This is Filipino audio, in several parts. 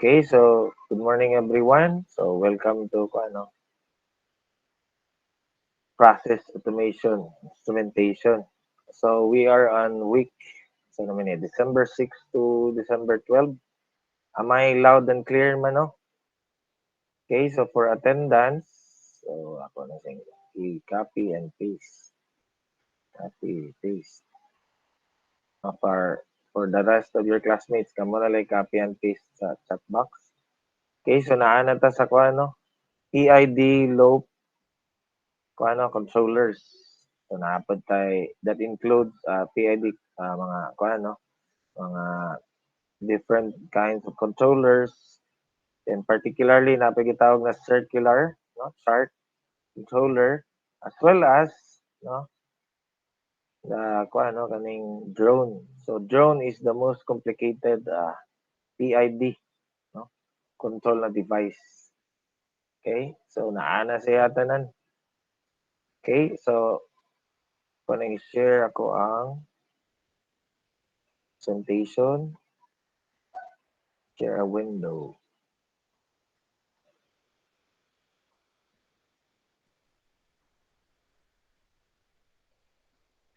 Okay, so good morning everyone. So welcome to process automation instrumentation. So we are on week December 6 to December 12. Am I loud and clear man no? Okay, so for attendance, so ako na sing i-copy and paste. Copy, paste. For the rest of your classmates, kamo na lang copy and paste sa chat box. Okay, so naana ta sa PID Loop controllers. So naapod tay that includes PID mga mga different kinds of controllers, and particularly napagitawag na circular chart controller, as well as no the kaning drone. So drone is the most complicated PID no control na device. Okay? So naana siya tanan. Okay? So kung i-share ako ang presentation, share a window.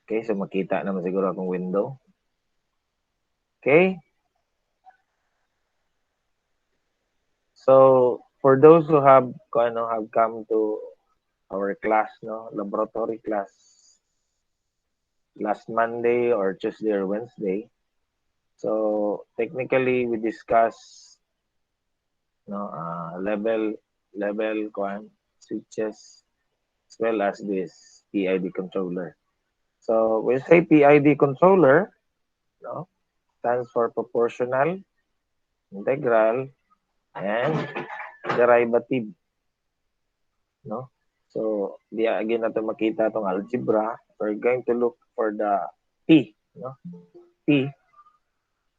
Okay, so makita naman siguro akong window. Okay? So, for those who have come to our class, laboratory class last Monday or Tuesday or Wednesday. So, technically we discuss level switches as well as this PID controller. So, we say PID controller, stands for proportional, integral, and derivative. No? So, di again natin makita itong algebra. We're going to look for the P. P.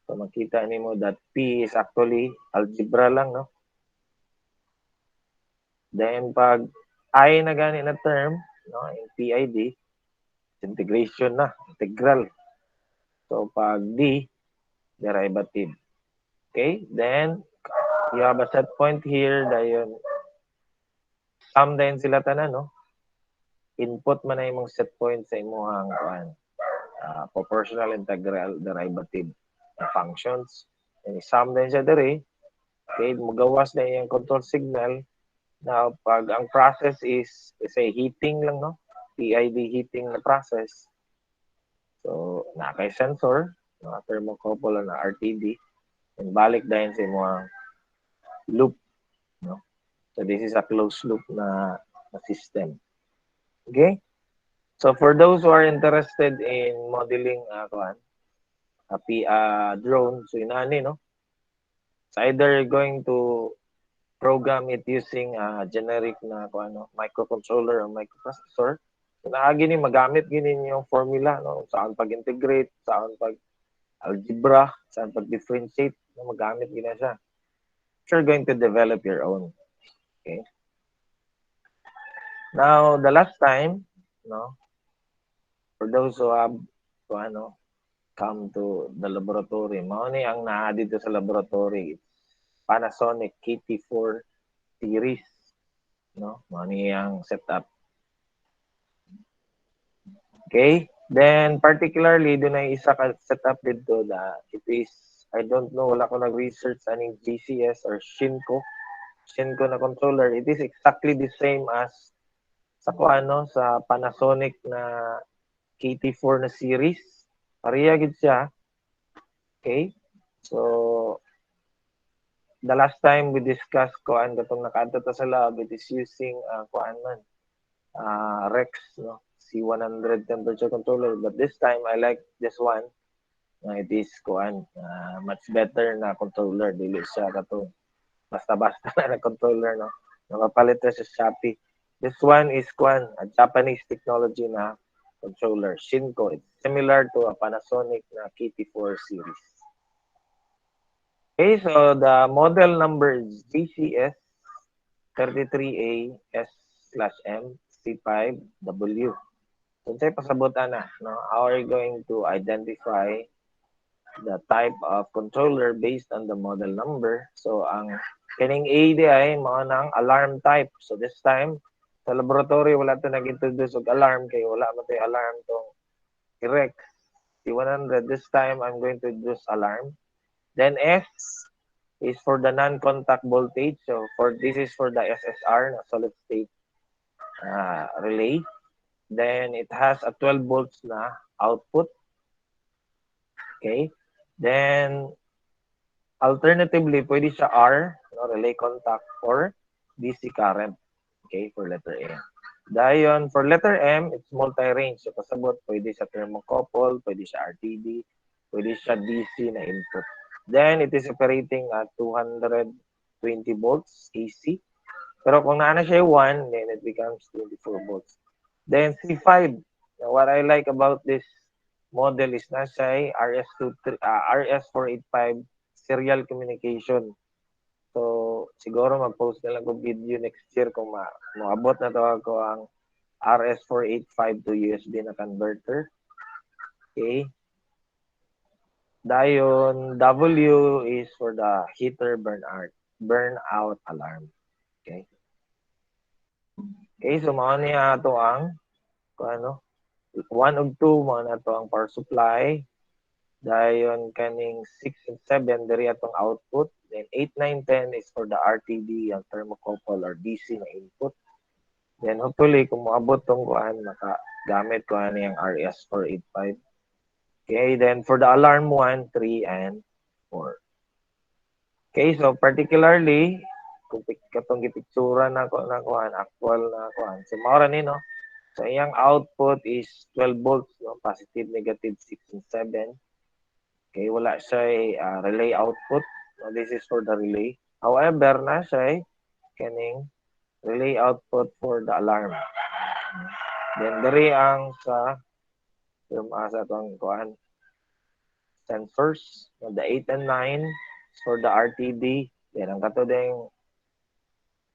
So, makita nimo that P is actually algebra lang. Then, pag I na gani na term, in PID, integration na, integral. So, pag D, derivative. Okay? Then, you have a set point here. Dayon, sum din sila tanan, input man na imong set point sa imong proportional, integral, derivative functions. And sum din siya diri. Okay, magawas na yung control signal. Now, pag ang process is say heating lang, PID heating na process. So, na kay sensor, thermocouple na RTD, and balik dahil sa imong loop. So, this is a closed loop na system. Okay? So for those who are interested in modeling drone, so inani it's either going to program it using generic na microcontroller or microprocessor. So naagi ni magamit gini yung formula saan pag-integrate, saan pag algebra, saan pag-differentiate, magamit gina siya. You're going to develop your own. Okay? Now, the last time, for those who have come to the laboratory, mao ni ang naa dito sa laboratory, Panasonic KT4 series, mao ni ang setup. Okay? Then particularly doon ay isa ka setup dito that it is, I don't know, wala ko nag-research aning GCS or Shinko na controller. It is exactly the same as sa sa Panasonic na KT4 na series. Pareha gid siya. Okay? So, the last time we discussed katong nakaadto ta sa lab, it is using Rex, C100 temperature controller. But this time, I like this one. It is much better na controller. Dili siya katong basta-basta na controller, Nakapalit na sa Shopee. This one is a Japanese technology na controller, Shinko. It's similar to a Panasonic na KT4 series. Okay, so the model number is GCS 33A/S/M C5W. So, sa'yo pasabutan na, how are you going to identify the type of controller based on the model number. So ang kining A di ay mao nang alarm type. So this time sa laboratory wala to nag-introduce og alarm kay wala man tay alarm tong correct. C100 this time I'm going to introduce alarm. Then S is for the non-contact voltage. So for this is for the SSR, na solid state relay. Then it has a 12 volts na output. Okay. Then alternatively, pwede siya R, no, relay contact, or DC current. Okay, for letter A. Dayon, for letter M, it's multi-range. So, kasabot, pwede siya thermocouple, pwede siya RTD, pwede siya DC na input. Then, it is operating at 220 volts AC. Pero kung naana siya 1, then it becomes 24 volts. Then, C5. Now, what I like about this model is na siya RS485 serial communication. So, siguro mag-post na lang ko video next year kung maabot na to ako ang RS485 to USB na converter. Okay. Dayon, W is for the heater burnout alarm. Okay. Okay, so mao niya ato ang kung ano, 1 ug 2 mao na to ang power supply. Dayon kaning 6 and 7 diri atong output. Then 8, 9, 10 is for the RTD, ang thermocouple or DC na input. Then hopefully kung moabot tong kuan makagamit ko ani ang RS485. Okay, then for the alarm 1, 3 and 4. Okay, so particularly kung katong gipictura na ko na kuan actual na kuan. So mao ra ni no. So iyang output is 12 volts, no? Positive, negative, 6 and 7. Okay, wala siya relay output. No, this is for the relay. However, na siya kaning relay output for the alarm. Then diri ang sa asa tong kuan sensors, no, the 8 and 9 is for the RTD. Then ang kato ding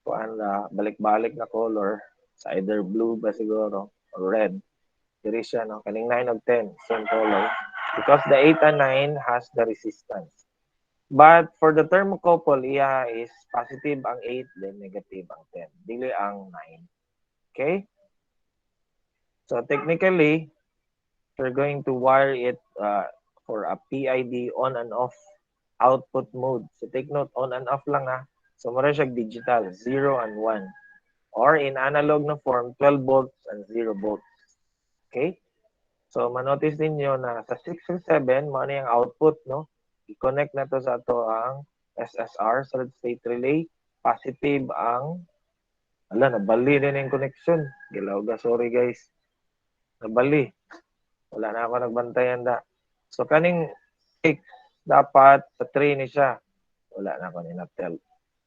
kuan na balik-balik na color sa either blue ba siguro or red. Diri siya no, kaning 9 of 10 same color because the 8 and 9 has the resistance. But for the thermocouple, iya is positive ang 8, then negative ang 10. Dili ang 9. Okay? So technically, we're going to wire it for a PID on and off output mode. So take note, on and off lang ha. So mara siya digital, 0 and 1. Or in analog na form, 12 volts and 0 volts. Okay? So manotice ninyo na sa 6 and 7, mo na yung output, no? I-connect na to sa ato ang SSR, solid state relay. Positive ang, nabali din yung connection. Gilawga, sorry guys. Nabali. Wala na ako nagbantayan da. So kaning 6, dapat sa 3 ni siya. Wala na ako ninaptel.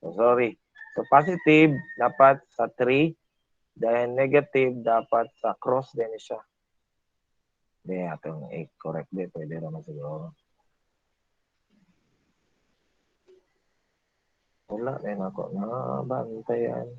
So sorry. So positive, dapat sa 3. Then negative, dapat sa cross din ni siya. Hindi, atong i-correct din. Pwede naman siguro. Wala rin ako nabantayan.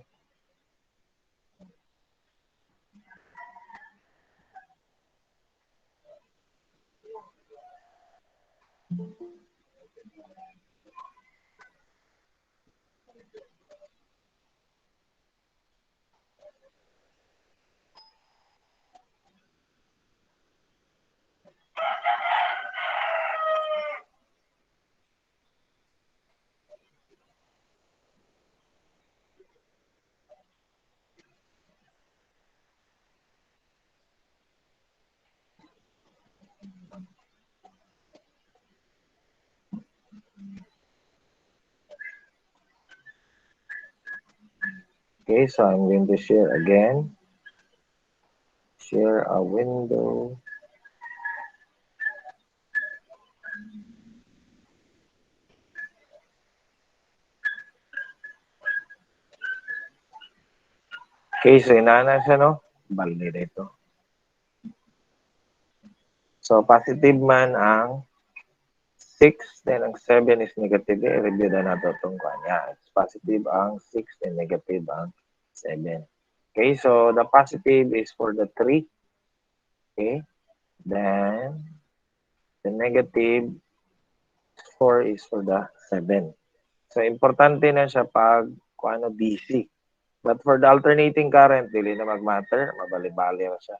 Okay, so I'm going to share again. Share a window. Okay, so inana siya, no? Bali dito. So, positive man ang 6, then ang 7 is negative. I-review na nato itong kanya. It's positive ang 6, and negative ang 7. Okay, so the positive is for the 3. Okay, then the negative 4 is for the 7. So, importante na siya pag kung ano DC. But for the alternating current, dili na mag-matter. Mabali-bali na siya.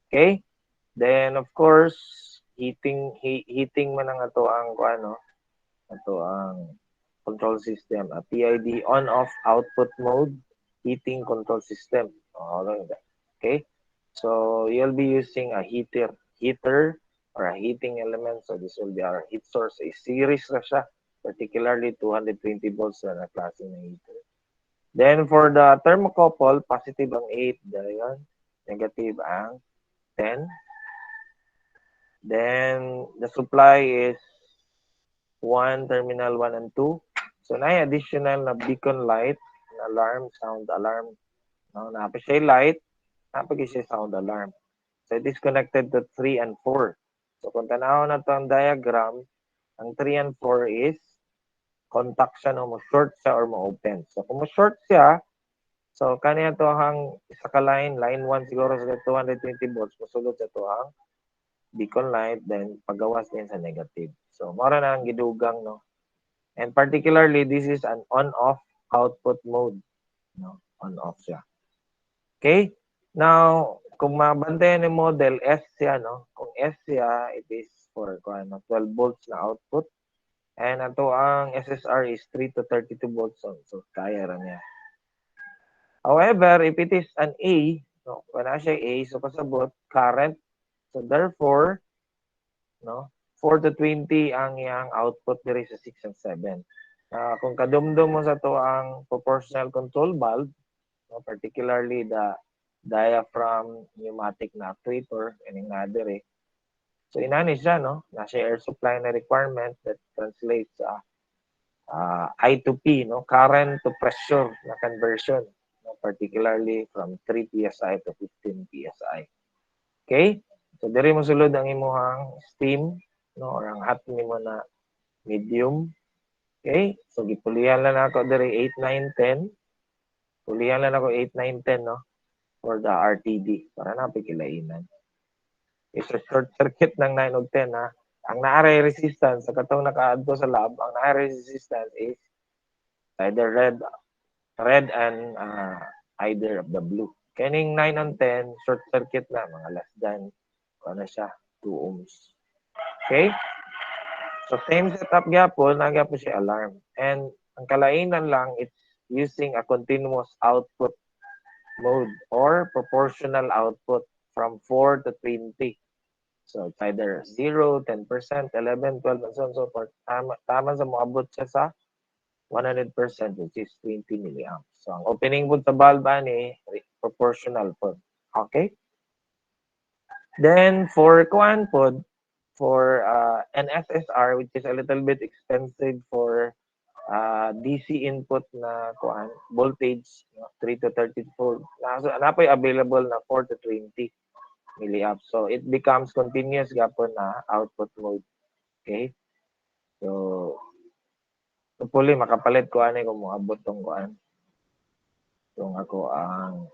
Okay? Then, of course, heating man ang ato ang kung ano, ato ang control system. A PID on-off output mode heating control system. Okay? So, you'll be using a heater or a heating element. So, this will be our heat source. A series na siya, particularly 220 volts na klase ng heater. Then, for the thermocouple, positive ang 8, dahil negative ang 10. Then, the supply is 1, terminal 1 and 2. So, na additional na beacon light, alarm, sound alarm. No, napag siya light, napag siya sound alarm. So, it is connected to 3 and 4. So, kung tanaw na ito ang diagram, ang 3 and 4 is contact siya, no, mo-short siya or mo-open. So, kung mo-short siya, so, kaniya to hang isa ka line 1 siguro sa 220 volts, musulod sa to hang beacon light, then pagawas din sa negative. So, mara na ang gidugang, no? And particularly, this is an on-off output mode. No? On-off siya. Okay? Now, kung mabantayan ni model, S siya, no? Kung S siya, it is for 12 volts na output. And ato ang SSR is 3 to 32 volts. So kaya rin niya. However, if it is an A, no, kung na siya A, so kasabot, current. So therefore, no, 4 to 20 ang iyang output diri sa 6 and 7. Kung kadumdum mo sa to ang proportional control valve, no, particularly the diaphragm pneumatic na actuator, ining na diri. So inani siya, no, nasa air supply na requirement that translates sa I to P, no, current to pressure na conversion, no, particularly from 3 psi to 15 psi. Okay? So diri mo sulod ang imuhang steam, no, or ang hot nimo na medium. Okay? So gipulihan lang ako diri 8, 9, 10. Pulihan lang ako 8, 9, 10, no, for the RTD para na pikilainan. Is a short circuit ng 9 o 10, ha. Ang naaray resistance sa katong nakaadto sa lab, ang naaray resistance is either red and either of the blue. Kaning 9 and 10, short circuit na, mga less than, ano siya, 2 ohms. Okay? So, same setup gyapon, nagyapon siya alarm. And ang kalainan lang, it's using a continuous output mode or proportional output from 4 to 20. So, it's either 0, 10%, 11, 12, and so on and so forth. Tama sa moabot siya sa 100%, which is 20 milliamps. So, ang opening po sa valve ni proportional po. Okay? Then, for kuan po, for an SSR, which is a little bit expensive for DC input na kuan, voltage, 3 to 34. So, napoy available na 4 to 20 milliamps. So, it becomes continuous gapon na output mode. Okay? So, hopefully, makapalit ko ani kung moabot tong kuan. Itong ako ang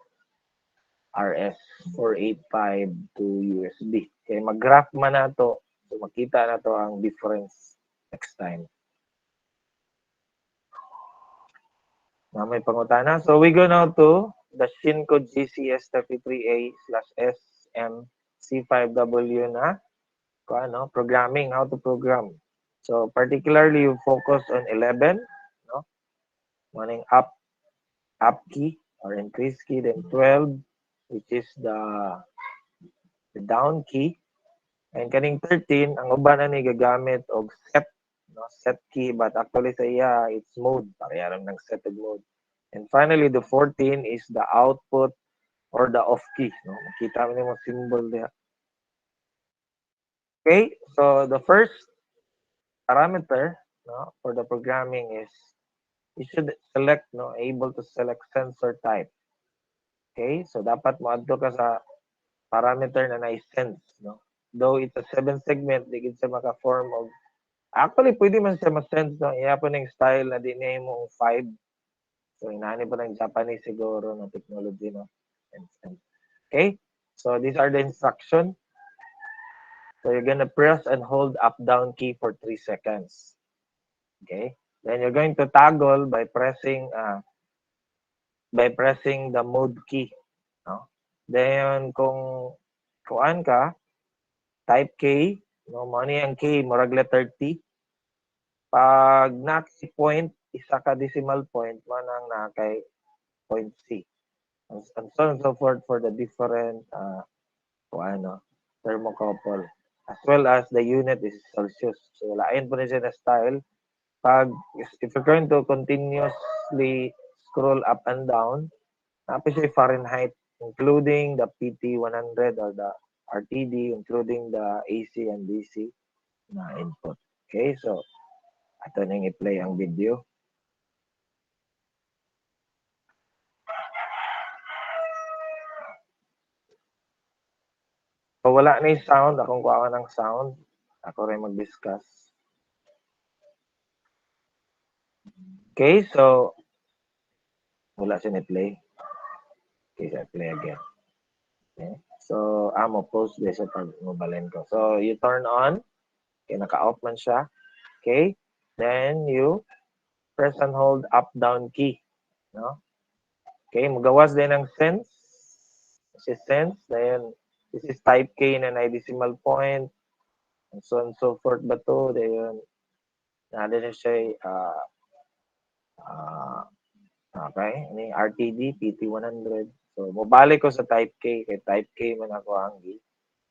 RS485 to USB. Kaya mag-graph man na to. So, makita na to ang difference next time. Na may pangutana. So, we go now to the SHIN code GCS33A/SM-C5W na programming, how to program. So, particularly, you focus on 11, no? Meaning up key or increase key, then 12, which is the down key. And kaning 13, ang uban na ni gagamit og set, no? Set key, but actually sa iya, it's mode. Pareharam ng set of mode. And finally, the 14 is the output or the off key. No? Makita mo yung symbol diya. Okay, so the first parameter, no, for the programming is you should select, no, able to select sensor type. Okay, so dapat mo adto ka sa parameter na na-sense, no. Though it's a 7 segment, di gid siya maka-form of, actually pwede man siya ma-sense, no. Iya po ng style na di na mo 5. So inani po ng Japanese siguro na technology, no. Okay, so these are the instruction. So you're gonna press and hold up down key for 3 seconds. Okay? Then you're going to toggle by pressing the mode key, no? Then kung kuan ka, type K, no, mo ni ang K murag letter T. Pag nakay point, isa ka decimal point, manang nakay point C. And so on and so forth for the different thermocouple. As well as the unit is Celsius. So lain po na siya na style. If you're going to continuously scroll up and down, napis siya Fahrenheit, including the PT100 or the RTD, including the AC and DC na input. Okay, so ato nang i-play ang video. So wala na yung sound, akong kuha ng sound. Ako rin mag-discuss. Okay, so wala siya ni-play. Okay, so I play again. Okay. So, amo post this sa pag mobalin ko. So, you turn on. Okay, naka-off man siya. Okay. Then, you press and hold up-down key. No? Okay, magawas din ng sense. This is sense. Then, this is type K na na decimal point. And so on and so forth ba to. Then, nada na siya okay. Ini RTD, PT100. So, mabalik ko sa type K. Kay type K man ako ang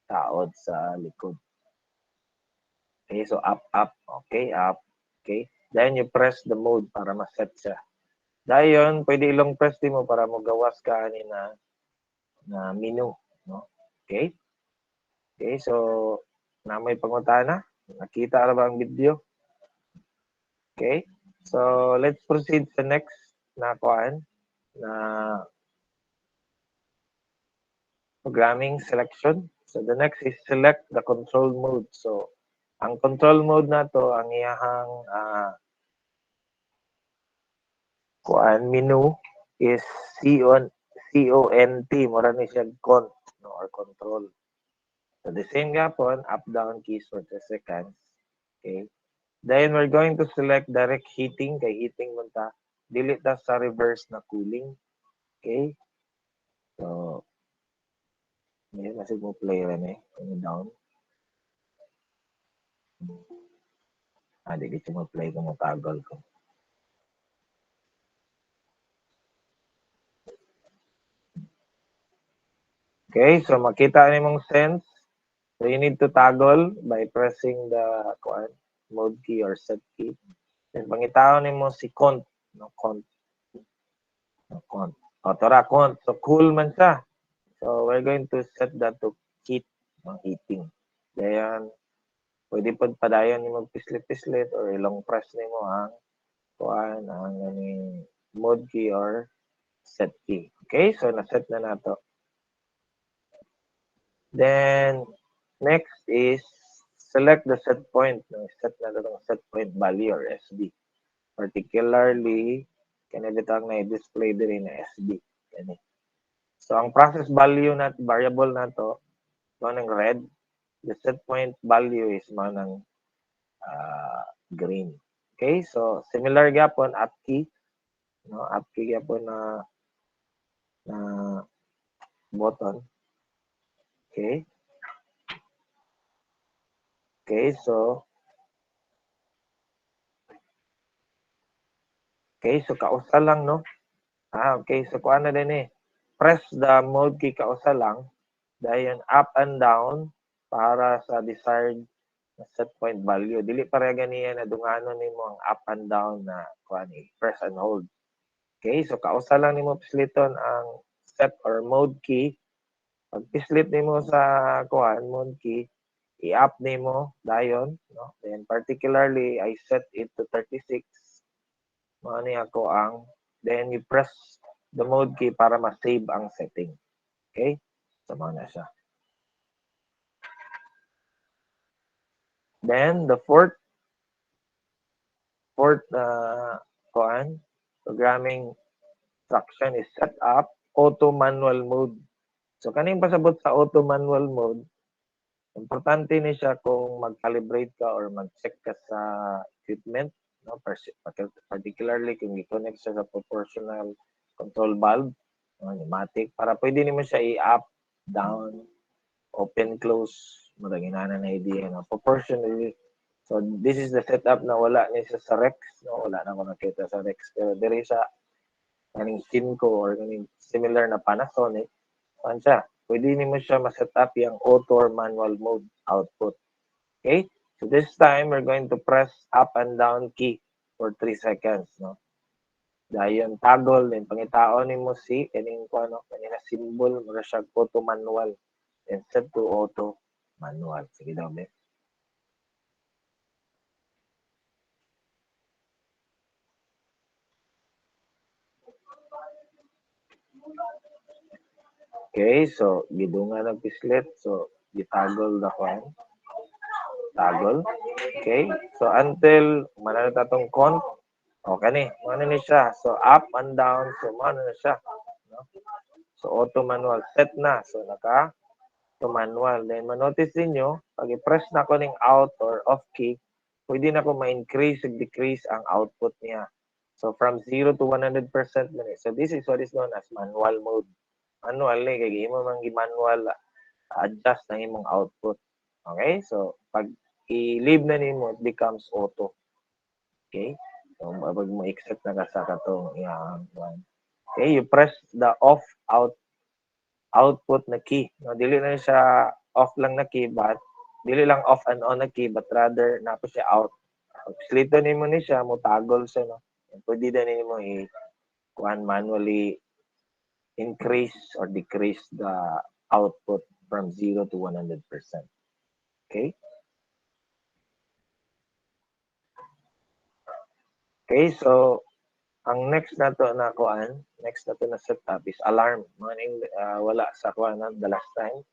taod sa likod. Okay, so up, up. Okay, up. Okay. Then you press the mode para ma-set siya. Dayon, pwede ilong press din mo para magawas ka ani na menu, no? Okay? Okay, so namoy pangutana. Nakita ra ba ang video? Okay? So let's proceed sa next na kuan na programming selection. So the next is select the control mode. So ang control mode na to ang iyahang kuan menu is CONT mura ni siya cont no, or control. So the same gapon up down keys for 2 seconds. Okay. Then we're going to select direct heating kay heating man ta dili ta sa reverse na cooling. Okay. So may masig mo play rin down. Di dito mo play ko mo toggle ko. Okay, so makita ni mong sense. So you need to toggle by pressing the mode key or set key. Then pangitaon ni mo si cont, no cont. No cont. O tara cont. So cool man siya. So we're going to set that to heat, no, heating. Dayan pwede pud padayon ni magpislit-pislit or ilong press nimo ang mode key or set key. Okay, so na-set na nato. Then, next is select the set point. Set na itong set point value or SD. Particularly, kanilitang na i-display din na SD. So, ang process value na variable na to, ng red. The set point value is ng green. Okay, so similar gapon up key. No, up key gapon na button. Okay. Okay, so kausa lang, no? Okay, so kuha na din press the mode key kausa lang. Dayon up and down para sa desired set point value. Dili para ganiya na dunganon nimo ang up and down na press and hold. Okay, so kausa lang nimo pisliton ang set or mode key. Pag pislit nimo sa mode key, i-up nimo dayon, no? Then particularly I set it to 36. Mao ni ako ang then you press the mode key para ma-save ang setting. Okay? So mao na siya. Then the fourth programming instruction is set up auto manual mode. So kaning pasabot sa auto manual mode, importante ni siya kung mag-calibrate ka or mag-check ka sa equipment, no? Particularly kung i-connect siya sa proportional control valve, no? Pneumatic, para pwede nimo siya i-up, down, open, close, maraginanan na idea, no? Proportionally. So, this is the setup na wala ni sa Rex, no? Wala na ako nakita sa Rex, pero diri sa kaning Simco or kaning similar na Panasonic, siya, pwede nimo siya ma-set up yung auto or manual mode output. Okay? So this time, we're going to press up and down key for 3 seconds, no? Dayon toggle, then pangitaon nimo si kaning ano, kanina symbol, mura siya auto manual. Then set to auto manual. Sige daw, be. Okay, so gidungan ang pislet. So gitagol na ko. Toggle. Okay, so until manalo tatong count. Okay ni, ano ni siya. So up and down, so ano na siya. No? So auto manual set na. So naka to manual. Then manotice niyo, pag i-press na ko ning out or off key, pwede na ko ma-increase or decrease ang output niya. So from 0 to 100% na. So this is what is known as manual mode. Manual ni kay imo man manual adjust na imong output. Okay? So pag i-leave na nimo, it becomes auto. Okay? So pag mo accept na ka sa katong yang one. Okay, you press the off out output na key. No, dili na siya off lang na key, but dili lang off and on na key, but rather na po siya out. Slito nimo ni siya, mo toggle siya, no. Pwede din nimo kuan manually increase or decrease the output from 0 to 100%. Okay? Okay, so ang next na to na kuan, next na to na setup is alarm. Maning wala sa kuan na the last time.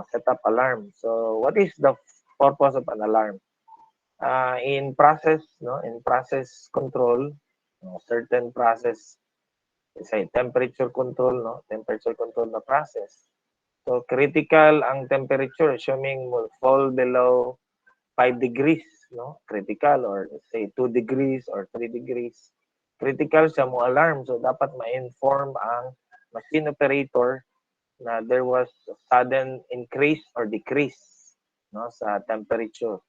Set up alarm. So what is the purpose of an alarm? In process, no, in process control, certain process, say temperature control, no, temperature control na process. So critical ang temperature, assuming will fall below 5 degrees, no, critical, or say 2 degrees or 3 degrees. Critical siya mo alarm, so dapat ma-inform ang machine operator na there was a sudden increase or decrease, no, sa temperature.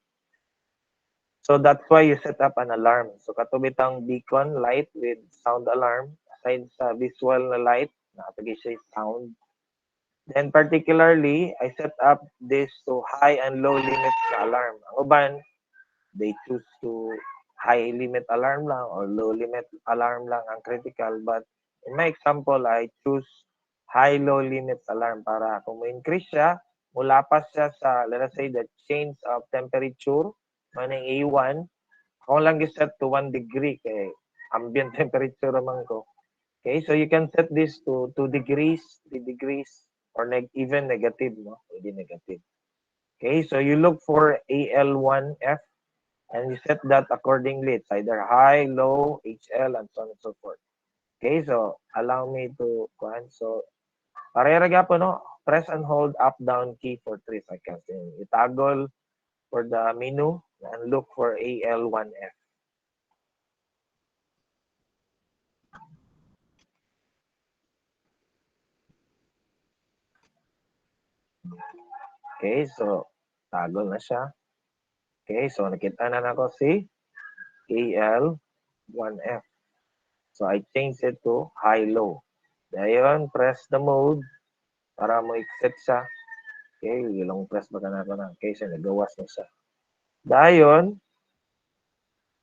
So that's why you set up an alarm. So katubitang beacon light with sound alarm, aside sa visual na light, nakatagi siya sound. Then particularly, I set up this to high and low limits na alarm. Ang uban, they choose to high limit alarm lang or low limit alarm lang ang critical. But in my example, I choose high low limit alarm para kung mo-increase siya, mulapas siya sa, let us say, the change of temperature, maning A1, ako lang set to 1 degree kay ambient temperature naman ko. Okay, so you can set this to 2 degrees, 3 degrees, or even negative, no? Pwede negative. Okay, so you look for AL1F and you set that accordingly. It's either high, low, HL, and so on and so forth. Okay, so allow me to, so, parera po, no? Press and hold up down key for 3 seconds. Itagol for the menu and look for AL1F. Okay, so toggle na siya. Okay, so nakita na nako si AL1F. So I change it to high-low. Dayon, press the mode para mo i-set siya. Okay, long press ba ka na ko na. Okay, so nagawas na siya. Dayon,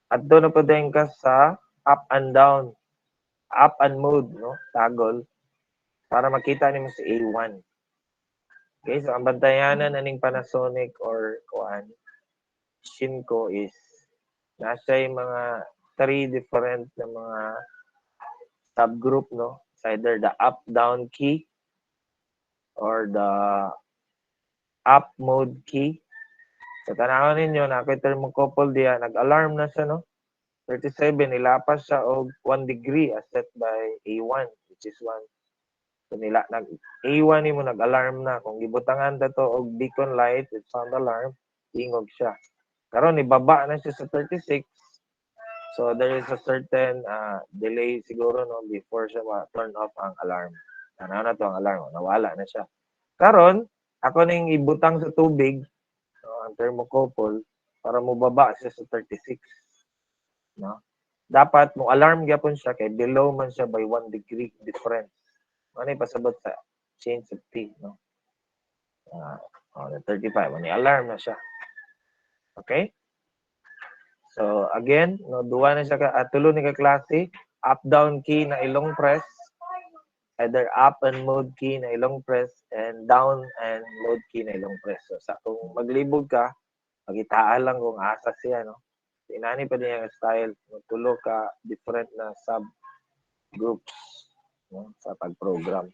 at doon na pa din ka sa up and down. Up and mode, no? Toggle. Para makita niyo si A1. Okay, so ang bantayanan aning Panasonic or kuan Shinko is nasa yung mga 3 different na mga subgroup, no? It's either the up-down key or the up mode key. So tanawon ninyo na kay thermocouple diya nag-alarm na siya, no? 37 ilapas siya og 1 degree as set by A1 which is 1. So nila nag A1 nimo nag-alarm na kung gibutangan ta to og beacon light with sound alarm ingog siya. Karon ibaba na siya sa 36 So there is a certain delay siguro no before siya ma-turn off ang alarm. Ano na to ang alarm, nawala na siya. Karon, ako ning ibutang sa tubig no, ang thermocouple para mobaba siya sa 36 no. Dapat mo alarm gyapon siya kay below man siya by 1 degree difference. Ano pasabot sa change of T no. 35 ani alarm na siya. Okay? So again, no duwa na siya ka tulo ni ka klase, up down key na ilong press, either up and mode key na ilong press and down and mode key na ilong press. So sa kung maglibog ka, magitaan lang kung asa siya no. Inani pa niya style, tulo ka different na sub groups no, sa pag-program.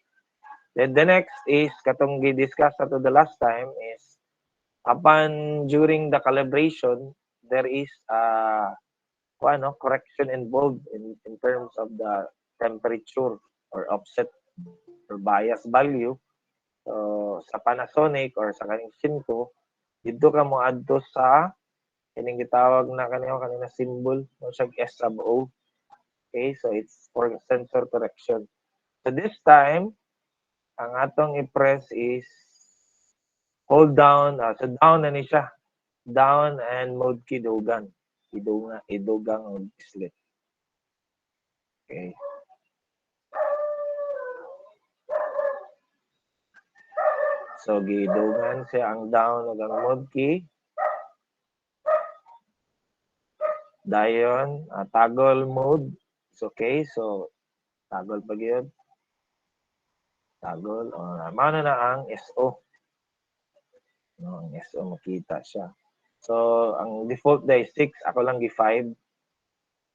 Then the next is katong gi-discuss ato the last time is upon during the calibration there is correction involved in terms of the temperature or offset or bias value. So sa Panasonic or sa kaning Shinko, dito ka mo adto sa kining gitawag na kanina symbol no siya S sub O. Okay, so it's for sensor correction. So this time, ang atong i-press is hold down, so down na ni siya. Down and mode key dugan. Idugang ang dislet. Okay. So gidugan siya ang down ug ang mode key. Dayon, toggle mode. It's okay. So toggle pa gyud. Toggle. Mao na ang SO. No, ang SO makita siya. So ang default day 6, ako lang gi 5.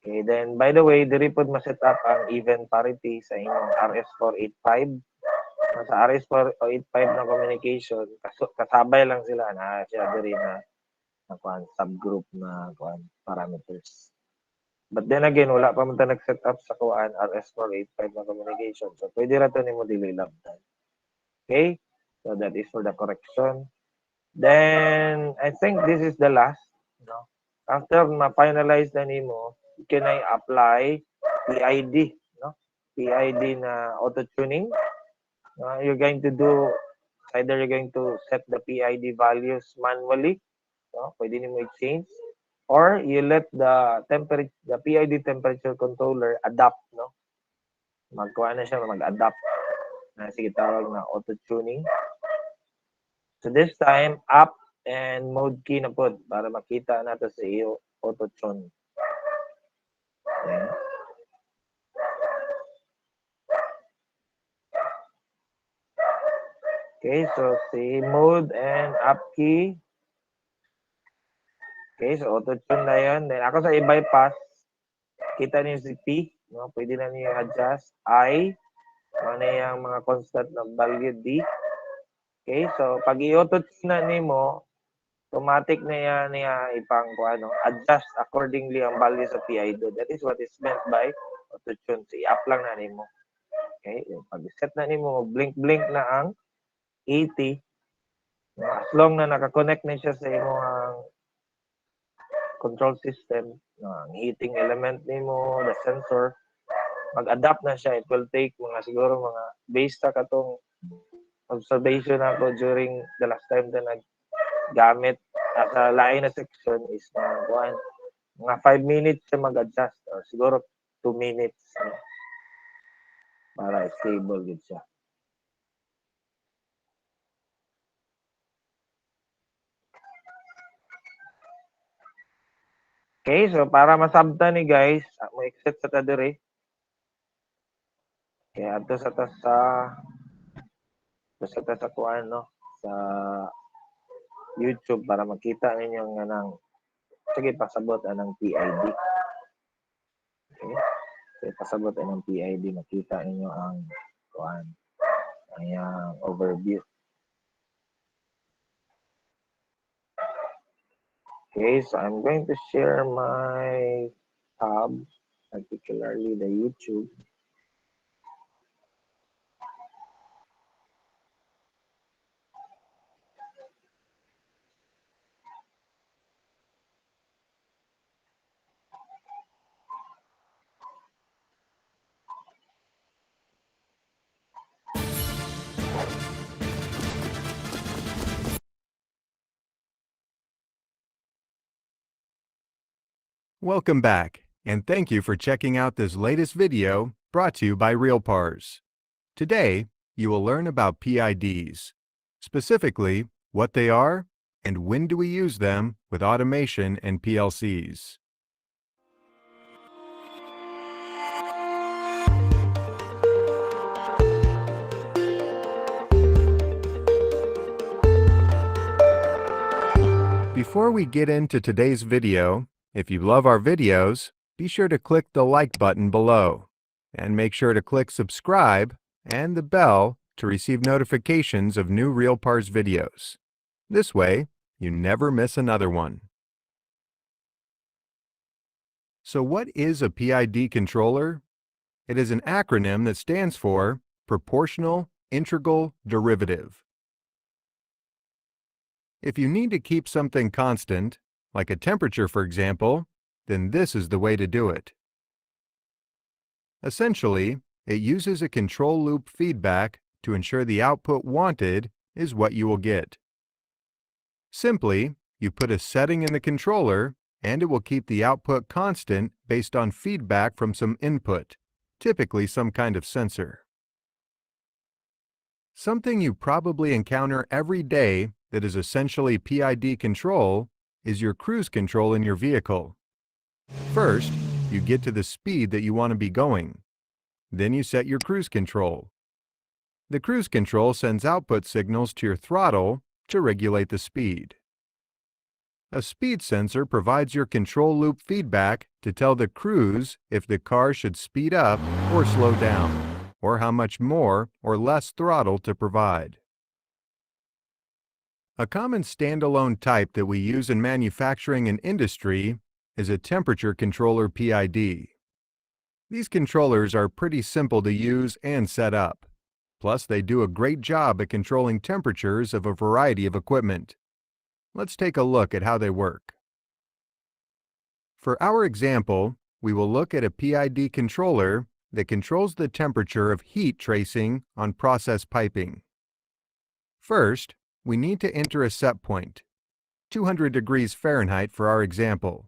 Okay, then by the way, diri pod ma-set up ang even parity sa inyong RS485. Sa RS485 na communication, kasabay lang sila na siya diri na kuan subgroup na kuan parameters. But then again, wala pa man ta nag-set up sa kuan RS485 na communication. So pwede ra to nimo dili labdan. Okay? So that is for the correction. Then I think this is the last, no? After ma-finalize na nimo, can I apply PID, no? PID na auto-tuning. You're going to do either you're going to set the PID values manually, no? Pwede nimo i-change or you let the PID temperature controller adapt, no? Magkuha na siya mag-adapt na sige tawag na auto-tuning. So this time, up and mode key na po para makita nato sa iyo auto-tune. Okay. Okay, so si mode and up key. Okay, so auto-tune na yun. Then ako sa i-bypass, kita niyo si P. No? Pwede na niyo adjust. I, ano yung mga constant na value D. Okay, so pag i-auto-tune na nimo, automatic na yan niya ipang adjust accordingly ang value sa PID. That is what is meant by auto-tune. So, i-up lang na nimo. Okay, pag-set na nimo, blink-blink na ang 80. As long na naka-connect na siya sa imong control system, ang heating element nimo, the sensor, mag-adapt na siya. It will take siguro based sa katong observation ako during the last time na naggamit sa lain na section is mga 5 minutes siya mag-adjust or siguro 2 minutes para stable gid siya. Okay, so para masabtan ni guys, mo exit sa ta dire. Okay, adto sa ta sa kuan no sa YouTube para makita ninyo nga nang sige pasabot anang PID. Okay. So, pasabot anang PID makita ninyo ang kuan ang overview. Okay, so I'm going to share my tab, particularly the YouTube. Welcome back, and thank you for checking out this latest video brought to you by RealPARS. Today, you will learn about PIDs, specifically what they are and when do we use them with automation and PLCs. Before we get into today's video, if you love our videos, be sure to click the like button below, and make sure to click subscribe and the bell to receive notifications of new RealPARS videos. This way, you never miss another one. So what is a PID controller? It is an acronym that stands for Proportional Integral Derivative. If you need to keep something constant, like a temperature for example, then this is the way to do it. Essentially, it uses a control loop feedback to ensure the output wanted is what you will get. Simply, you put a setting in the controller and it will keep the output constant based on feedback from some input, typically some kind of sensor. Something you probably encounter every day that is essentially PID control is your cruise control in your vehicle. First, you get to the speed that you want to be going. Then you set your cruise control. The cruise control sends output signals to your throttle to regulate the speed. A speed sensor provides your control loop feedback to tell the cruise if the car should speed up or slow down, or how much more or less throttle to provide. A common standalone type that we use in manufacturing and industry is a temperature controller PID. These controllers are pretty simple to use and set up. Plus, they do a great job at controlling temperatures of a variety of equipment. Let's take a look at how they work. For our example, we will look at a PID controller that controls the temperature of heat tracing on process piping. First, we need to enter a set point, 200 degrees Fahrenheit for our example.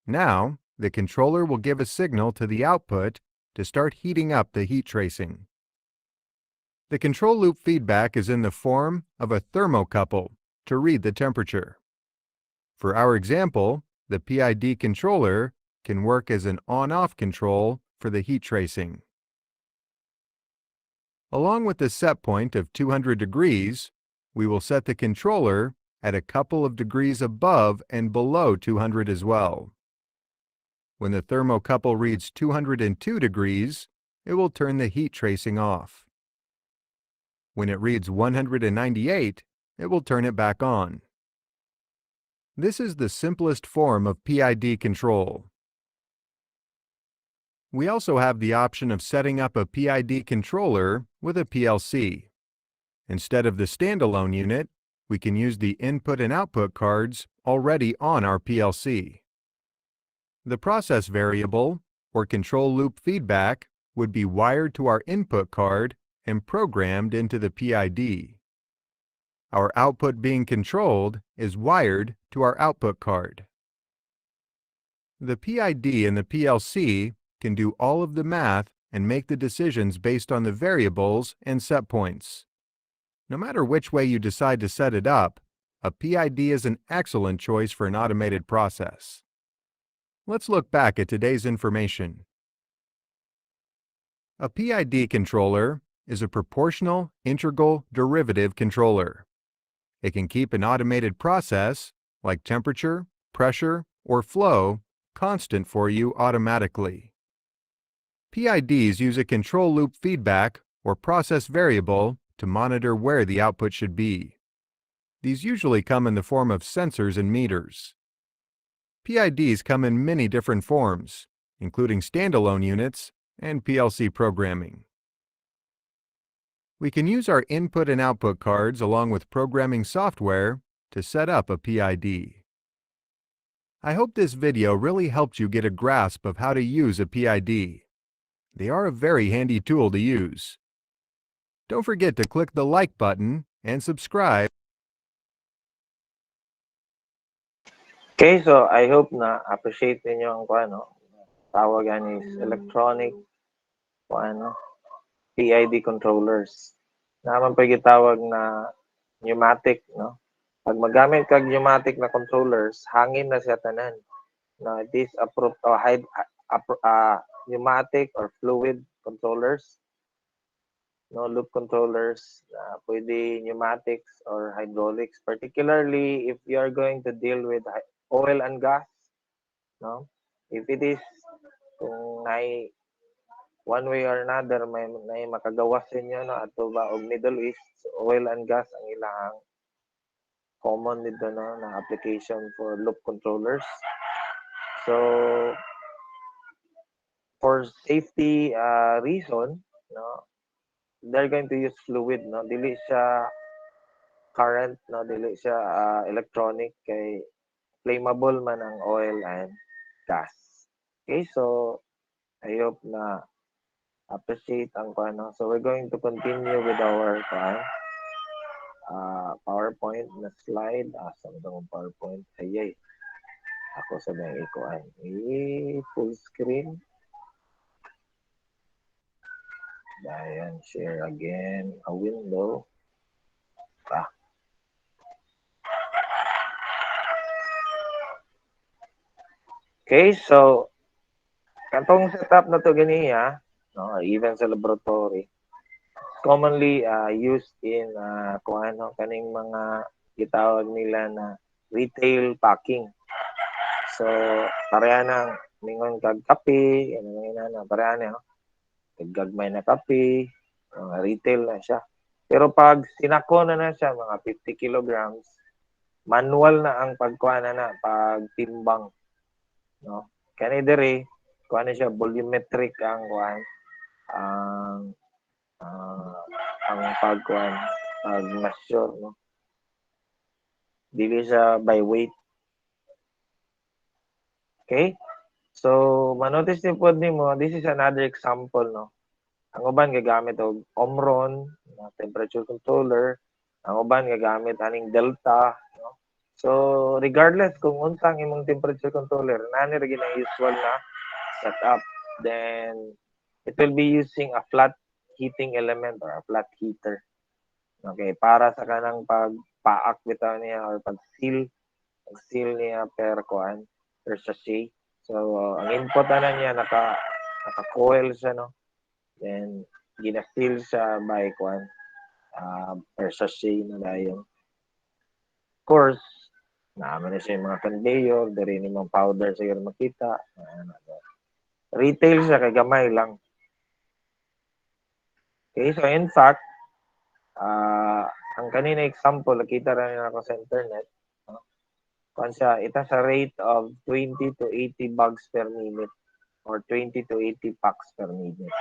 Now, the controller will give a signal to the output to start heating up the heat tracing. The control loop feedback is in the form of a thermocouple to read the temperature. For our example, the PID controller can work as an on-off control for the heat tracing. Along with the set point of 200 degrees, we will set the controller at a couple of degrees above and below 200 as well. When the thermocouple reads 202 degrees, it will turn the heat tracing off. When it reads 198, it will turn it back on. This is the simplest form of PID control. We also have the option of setting up a PID controller with a PLC. Instead of the standalone unit, we can use the input and output cards already on our PLC. The process variable, or control loop feedback, would be wired to our input card and programmed into the PID. Our output being controlled is wired to our output card. The PID and the PLC can do all of the math and make the decisions based on the variables and set points. No matter which way you decide to set it up, a PID is an excellent choice for an automated process. Let's look back at today's information. A PID controller is a proportional integral derivative controller. It can keep an automated process, like temperature, pressure, or flow, constant for you automatically. PIDs use a control loop feedback or process variable to monitor where the output should be. These usually come in the form of sensors and meters. PIDs come in many different forms, including standalone units and PLC programming. We can use our input and output cards along with programming software to set up a PID. I hope this video really helped you get a grasp of how to use a PID. They are a very handy tool to use. Don't forget to click the like button and subscribe. Okay, so I hope na appreciate ninyo ang ano, tawagan is electronic ano, PID controllers. Naman pa gitawag na pneumatic, no? Pag magamit kag pneumatic na controllers, hangin na siya tanan. No, it is approved or pneumatic or fluid controllers, no loop controllers, pwede pneumatics or hydraulics, particularly if you are going to deal with oil and gas, no? If it is kung one way or another may makagawas ninyo no ato ba og Middle East, oil and gas ang ilang common dito no na application for loop controllers. So for safety reason, no, they're going to use fluid, no, dili siya current, no, dili siya electronic kay flammable man ang oil and gas. Okay, so I hope na appreciate ang ano. So we're going to continue with our PowerPoint na slide. Asa mo ang PowerPoint? Ayay. Ako sa nang ikuan. Full screen. Ayan, share again a window. Okay, so katong setup na to ganiya, no, even sa laboratory, commonly used in kung ano kaning mga gitawag nila na retail packing. So pareha nang mingon kag kape, ano na pareha na, no? Gagmay na kape, retail na siya. Pero pag sinako na siya mga 50 kilograms, manual na ang pagkuha na pagtimbang, no? Kani diri kuha na siya volumetric ang kuan ang ang pagkuan pag measure, no? Dili siya by weight. Okay? So manotice ni pod nimo, this is another example, no? Ang uban gagamit og Omron na temperature controller, ang uban gagamit aning Delta, no? So regardless kung unsang imong temperature controller, nani ra gina usual na setup, then it will be using a flat heating element or a flat heater. Okay, para sa kanang pagpaak bitaw niya or pag-seal niya per kuan per sachet. So ang input na niya naka-coil siya, no? Then gina-seal siya by kuan per sachet na dayon. Of course, naman na siya yung mga conveyor, diri ni mga powder siguro makita. Retail siya kay gamay lang. Okay, so in fact, ang kanina example, nakita rin ako sa internet, no? Kung siya, ita sa rate of 20 to 80 bags per minute or 20 to 80 packs per minute.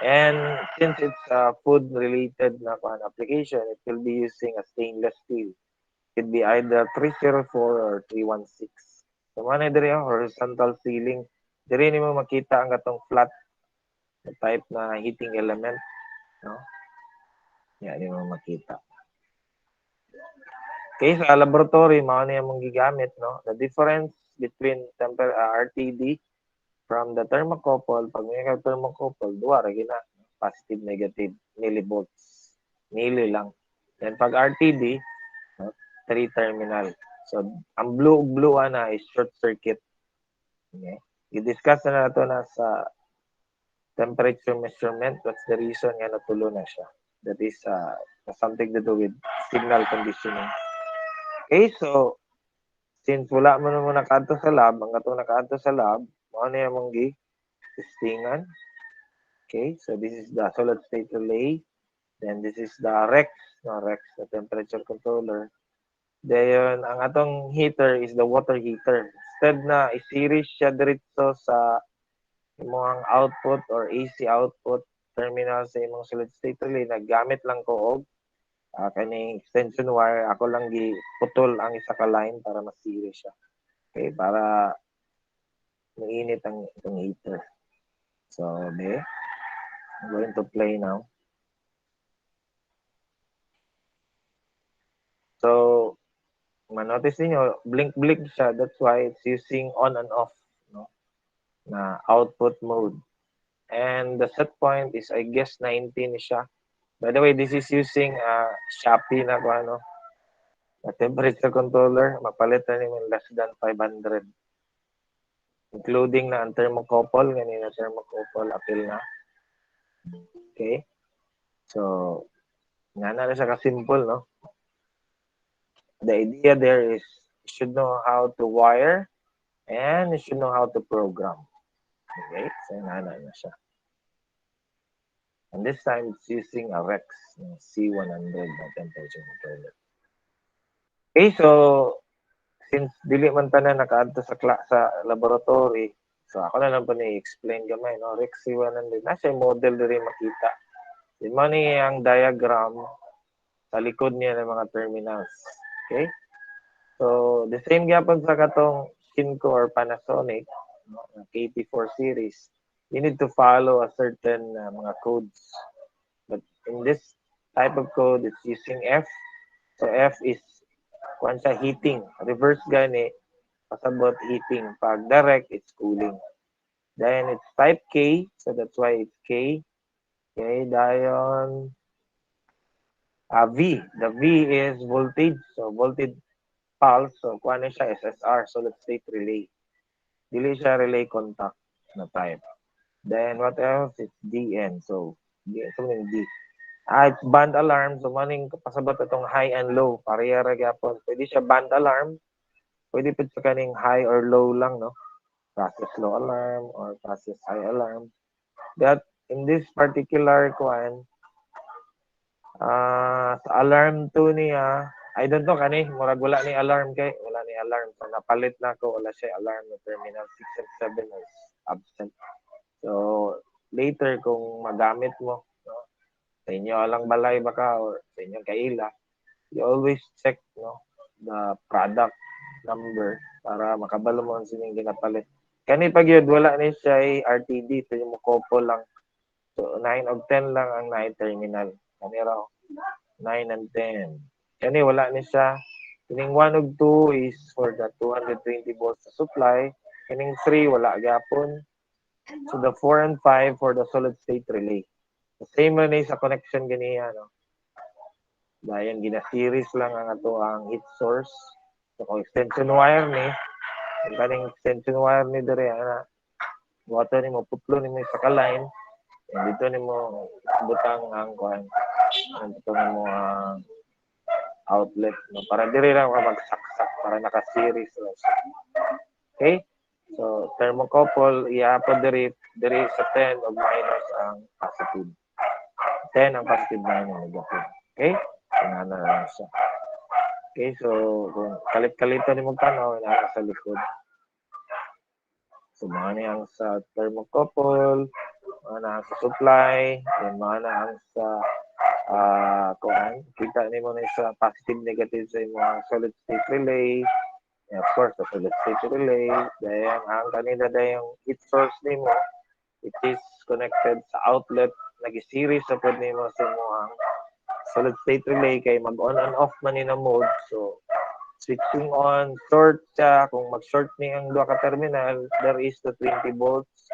And since it's a food-related na application, it will be using a stainless steel. It could be either 304 or 316. So, man diri ang horizontal sealing. Diri ni mo makita ang gatong flat type na heating element, no? Yan ni mo makita. Okay, sa laboratory, mao na yung gigamit, no? The difference between RTD from the thermocouple, pag may thermocouple, duwa ra gina, positive, negative, millivolts. Milli lang. Then pag RTD, no, 3 terminal. So, ang blue na is short circuit. Okay? I-discuss na nato na sa temperature measurement. What's the reason nga natulo na siya? That is something to do with signal conditioning. Okay, so since wala mo naman nakaadto sa lab, ang atong nakaadto sa lab, mao na yung mong testingan. Okay, so this is the solid state relay. Then this is the REX, no, REX, the temperature controller. Then ang atong heater is the water heater. Instead na i-series siya diretso sa imong output or AC output terminal sa imong solid state relay, naggamit lang ko og kaning extension wire. Ako lang giputol ang isa ka line para ma-series siya. Okay, para mainit ang itong heater. So, there. I'm going to play now. So, manotice niyo blink-blink siya. That's why it's using on and off, no? Na output mode. And the set point is, I guess, 19 siya. By the way, this is using Shopee na ano, na temperature controller. Mapalit na naman less than 500. Including na ang thermocouple. Ganina thermocouple, appeal na. Okay? So, nga na siya ka-simple, no? The idea there is you should know how to wire and you should know how to program. Okay? So, nga na siya. And this time, it's using a Rex C100 na temperature controller. Okay, so since dili man tanan nakaadto sa laboratory, so ako na lang po ni-explain gamay, no? Rex C100, nasa model diri makita. Yun mo ni ang diagram sa likod niya ng mga terminals. Okay? So, the same gyapon sa katong Shinko or Panasonic, no? KT4 series, you need to follow a certain mga codes. But in this type of code, it's using F. So F is kung siya heating. Reverse gani, pasabot heating. Pag direct, it's cooling. Then it's type K, so that's why it's K. Okay, dayon V. The V is voltage. So voltage pulse. So kung ano siya, SSR, solid state relay. Dili siya relay contact na type. Then what else? It's DN. So something D. It's band alarm. So, maning pasabot itong high and low. Pareha ra gyapon. Pwede siya band alarm. Pwede po sa kaning high or low lang, no? Process low alarm or process high alarm. That, in this particular one, sa alarm 2 niya, I don't know kani, murag wala ni alarm kay, wala ni alarm. So, napalit na ko, wala siya alarm na terminal 6 and 7 is absent. So, later kung magamit mo, no? Sa inyo alang balay baka or sa inyong kaila, you always check, no, the product number para makabalo mo ang sining ginapalit. Kani pag yun, wala ni siya ay RTD, ito yung couple lang. So, 9 o 10 lang ang night terminal. Kani raw, 9 and 10. Kani wala ni siya. Kining 1 og 2 is for the 220 volts sa supply. Kining 3, wala gyapon. So, the 4 and 5 for the solid state relay. Same man sa connection ganiya, no? Dayon gina-series lang ang ato ang heat source. So kung extension wire ni, ang kaning extension wire ni dire ana, water ni mo putlo ni mo sa ka-line, and dito ni mo butang ang kuan. Dito mo ang outlet, no? Para dire lang ka magsaksak para naka-series lang siya. Okay? So thermocouple iapod dire sa 10 o minus ang positive. 10 ang positive, 9 ang negative. Okay? Inana lang siya. Okay, so kung kalit-kalitan ni mong tanaw, inana sa likod. So mga na ang sa thermocouple, mga na ang sa supply, and mga na ang sa kuhan. Kita ni mo na sa positive, negative sa mga solid state relay. And of course, the solid state relay. Then ang kanina na yung heat source ni mo, it is connected sa outlet. Nag-series sa pwede mo sa mga solid state relay kay mag-on and off man ni na mode. So, switching on, short siya. Kung mag-short ni ang duha ka terminal, there is the 20 volts.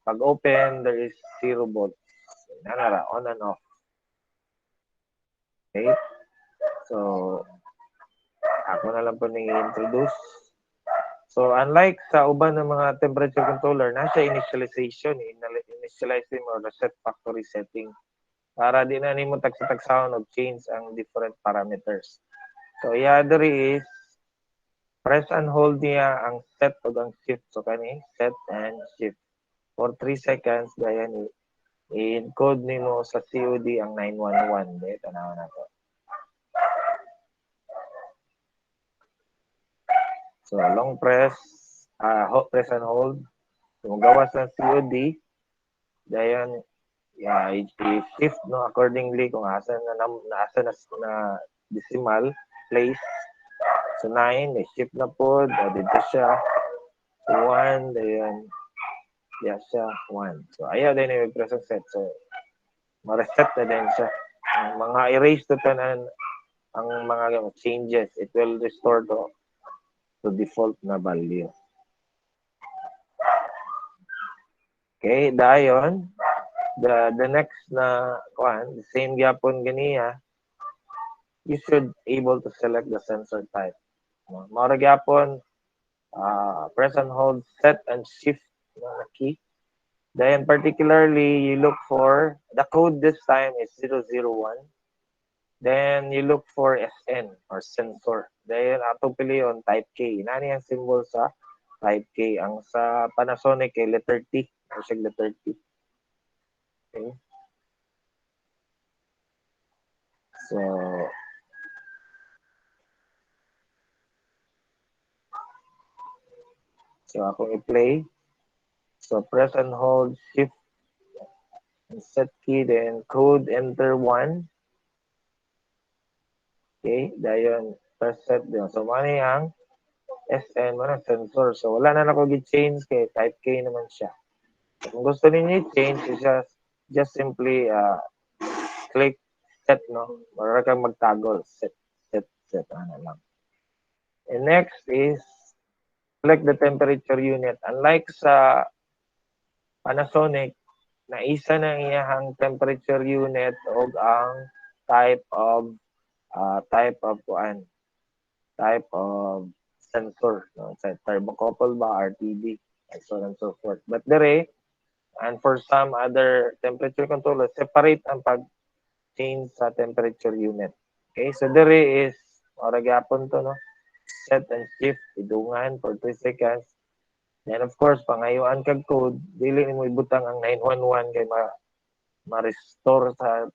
Pag open, there is 0 volts. Nanara, on and off. Okay? So, ako na lang po ni-introduce. So, unlike sa uban ng mga temperature controller, nasa initialization, initialize mo the set factory setting para di na nimo tagsa-tagsaon og change ang different parameters. So, diri is press and hold niya ang set o ang shift. So, kani set and shift. For 3 seconds, dayan i-encode nimo sa COD ang 911. Dito, tanaw na to. So, long press, press and hold. So, gawas ng COD, dayan, i-shift, no, accordingly kung asa na decimal place. So, 9, i-shift na po, dito siya. So, 1, dayan, siya, 1. So, ayaw din i-press ang set. So, ma-reset na din siya. Mga erase to tanan, ang mga changes, it will restore to default na value. Okay, dayon the next na kuan, the same gyapon ganiya, you should able to select the sensor type. No? Mao gyapon press and hold set and shift na key. Then particularly you look for the code this time is 001. Then you look for SN or sensor. Then atong pilion type K. Nani ang symbol sa type K. Ang sa Panasonic kay letter T. Or siya letter T. Okay. So akong i-play. So press and hold shift and set key. Then code enter 1. Okay. Dayon press set din. So mani ang SN mo na sensor. So wala na ako gi-change kay type K naman siya. Kung gusto ninyo i-change, just simply click set, no? Mara kang mag-toggle. Set, set, set. Ano lang. And next is select the temperature unit. Unlike sa Panasonic, na isa na iyahang temperature unit o ang type of type of sensor, no? Sa thermocouple ba, RTD, and so on and so forth. But dere, and for some other temperature controllers, separate ang pag-change sa temperature unit. Okay, so dere is, ora gyapon to, no? Set and shift, idungan for 3 seconds. Then of course, pangayuan kag code, dili mo ibutang ang 911 kay ma-restore sa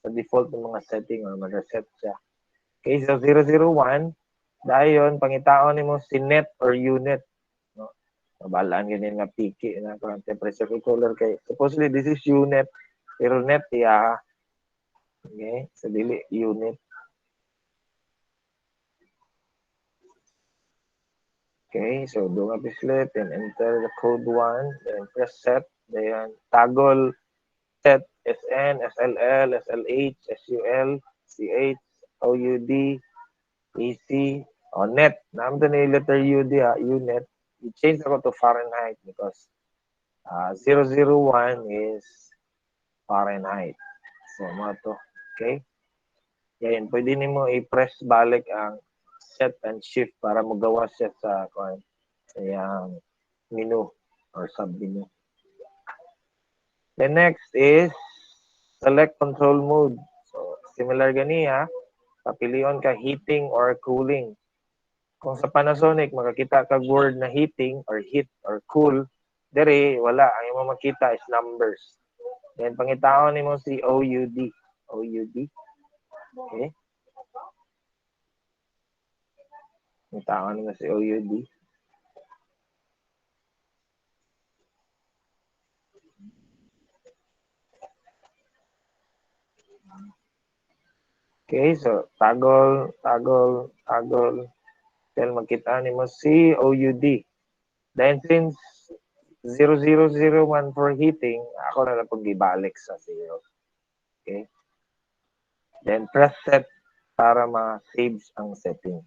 default ng mga setting or ma-reset siya. Okay, so 001, dayon pangitaon nimo si net or unit, no? Mabalaan ganin nga piki na kung temperature controller kay supposedly this is unit pero net iya. Okay, so dili unit. Okay, so do nga pislit and enter the code 1, then press set, then toggle set SN, SLL, SLH, SUL, CH, OUD, AC, o net. Naman doon yung letter UD, unit. I-change ako to Fahrenheit because 001 is Fahrenheit. So, mga to. Okay? Yan, pwede nimo i-press balik ang set and shift para magawa siya sa yung menu or sub-menu. The next is select control mode. So, similar ganiya, papilion ka heating or cooling. Kung sa Panasonic, makakita ka word na heating or heat or cool, dere, wala. Ang imo makita is numbers. Then, pangitaon nimo si OUD. OUD. Okay? Pangitaon nimo si OUD. Okay, so toggle. Then magkita nimo si OUD. Then since 0001 for heating, ako na lang pag ibalik sa 0. Okay? Then press set para ma-save ang setting.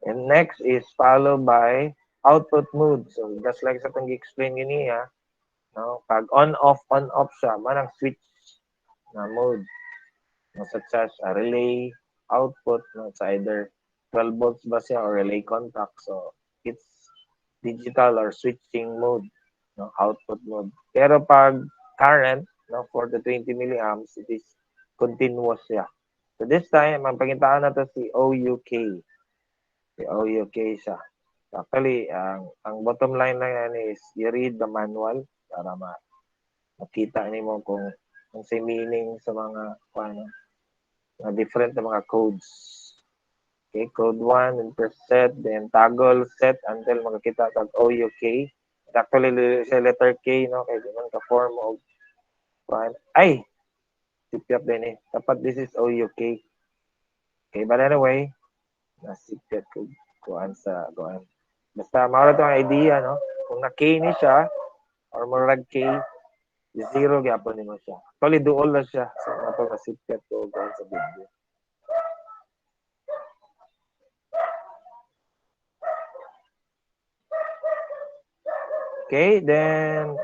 And next is followed by output mode. So just like sa itong explain ganiya, no? Pag on-off siya, manang switch na mode. No, such as relay output, no? It's either 12 volts ba siya or relay contact. So it's digital or switching mode, no? Output mode. Pero pag current, no, for the 20 milliamps, it is continuous siya. So this time, ang pagintaan na to si OUK. Si OUK siya. Actually, ang bottom line na yan is you read the manual para makita nimo kung sa meaning sa mga different na mga codes. Okay, code 1 and press set, then toggle set until makakita tag OUK. Actually, sa letter K, no, kaya naman ka-form of ay, sipyap din eh. Dapat this is OUK. Okay, but anyway, nasipyap ko kuan. Basta mawala itong idea, no? Kung na K ni siya, or murag K, zero gyapon nimo siya. Actually duol na siya. So nato nasipkat ko sa video. Okay, then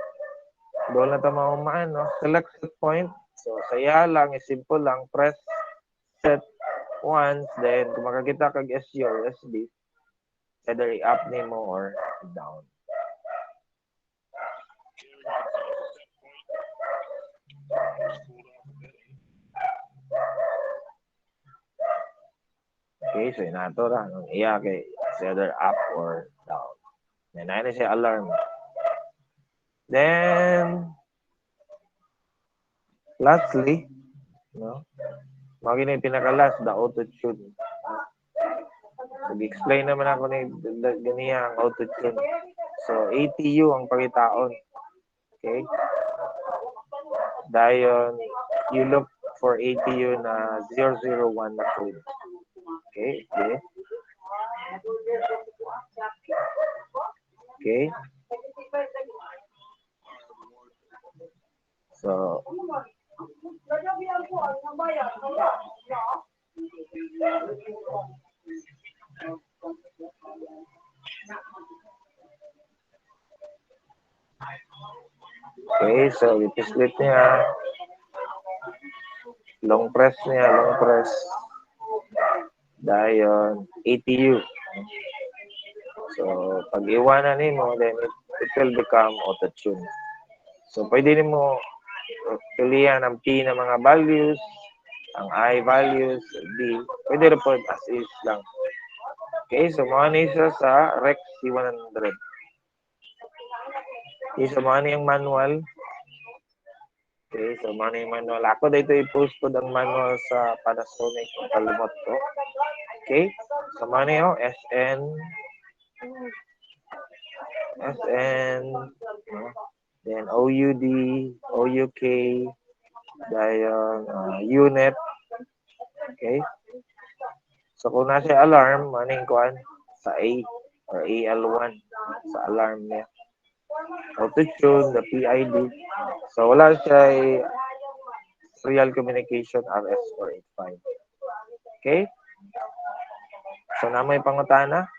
doon na ito mahumaan, no? Select set point. So, saya lang, simple lang. Press set once, then kung makakita kag SU or SB, either i-up nimo or down. Okay, so inato ra. Iya kay either up or down. Then, na siya alarm. Then, lastly, no? Maging yung pinaka-last, the auto-tune. Nag-explain naman ako ni ganiya ang auto-tune. So, ATU ang pagitaon. Okay? Dayon, you look for ATU na 001 na code. Okay? Okay? Okay? So, okay, so ipislit niya. Long press niya, long press. Dayon, ATU. So, pag iwanan nimo, then it will become auto-tune. So, pwede nimo pilihan ang P na mga values, ang I values, D. Pwede rin po as is lang. Okay, so mga isa sa Rex C100. Okay, so mga yung manual. Okay, so mga yung manual. Ako dito i-post ko ang manual sa Panasonic o kalimot ko. Okay, so mga yung SN, then OUD, OUK, dayon unit. Okay, so kung nasa alarm, maning kuan sa A or AL1 sa alarm niya. Auto-tune, the PID. So wala siya serial communication RS485. Okay? So na may pangutana.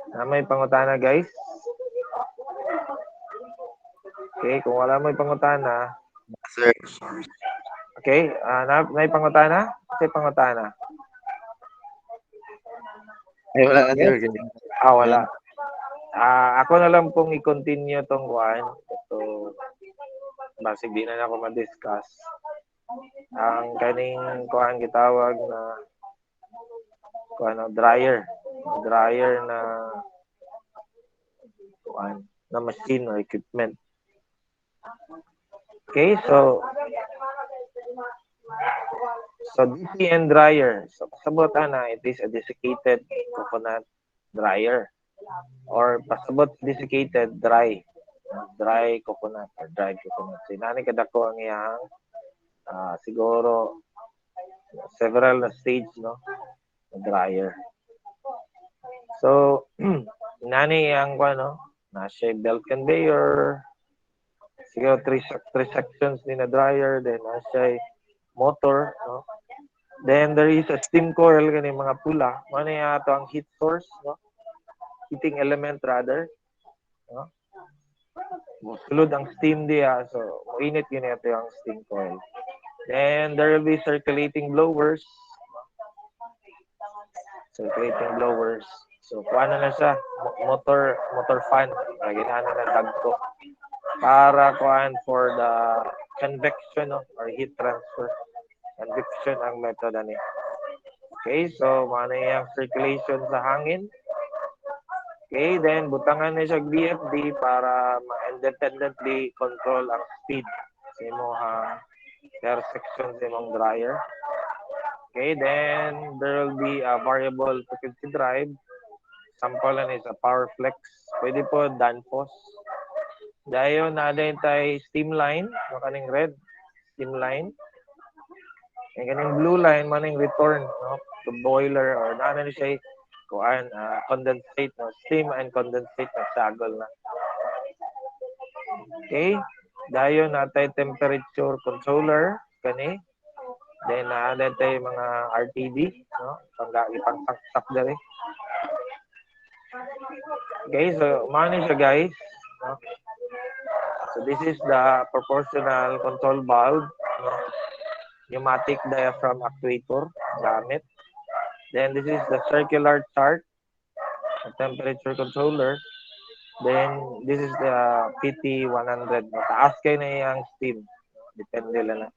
Na may pangutana, guys. Okay, kung wala may pangutana. Sir. Okay, na may pangutana? Kasi pangutana. Ay, wala na, sir. Wala. Ako na lang pong i-continue tong kuan. Ito, basig di na ako ma-discuss. Ang kaning kuan gitawag na kuan dryer. Dryer na kuan na machine or equipment. Okay, so DCN dryer. So pasabot na it is a desiccated coconut dryer or pasabot desiccated dry coconut or dried coconut. So inani kadako ang iyang siguro several na stage no dryer. So inani ang ano nasa belt conveyor siguro three sections ni na dryer, then nasa motor no. Then there is a steam coil kani mga pula. Mano ato ang heat source no. Heating element rather no. Sulod ang steam diya, so mainit yun ito yung steam coil. Then there will be circulating blowers. So kuha na siya, motor fan, ginana na dagko para kuhan for the convection no, or heat transfer. Convection ang method ani. Okay, so mana yung circulation sa hangin. Okay, then butangan na siya VFD para ma-independently control ang speed sa imong per section sa imong dryer. Okay, then there will be a variable frequency drive. Sample na is a power flex. Pwede po danfos. Dayon na tayo steam line, no kaning red steam line. Ang kaning blue line maning return no to boiler or na siya condensate, no? Steam and condensate na sagol na. Okay? Dayon natay temperature controller kani. Then natay mga RTD, no? Ipang-saksak diri. Okay, so mano siya guys, no? So this is the proportional control valve, no? Pneumatic diaphragm actuator gamit. Then this is the circular chart, the temperature controller. Then this is the PT 100. Mataas kayo na yung steam. Depende lang na.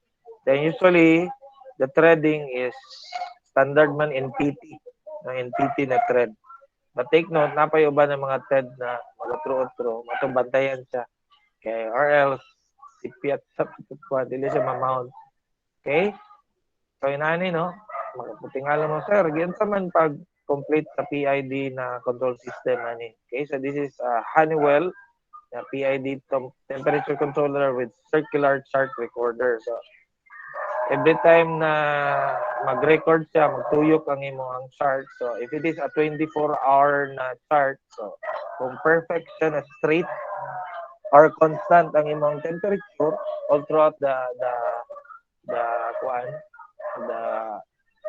Then usually the threading is standard man in PT. No, in PT na thread. But take note, napayoba ng mga thread na mag-utro-utro, matubantayan siya. Okay, or else sipiat sa pagkukuha, dili siya mamount. Okay? So inani, no? Magputingala mo, sir, yan sa man pag complete sa PID na control system ani. Okay, so this is Honeywell na PID temperature controller with circular chart recorder. So every time na mag-record siya, magtuyok ang imong chart. So if it is a 24-hour na chart, so kung perfect siya na straight or constant ang imong temperature all throughout the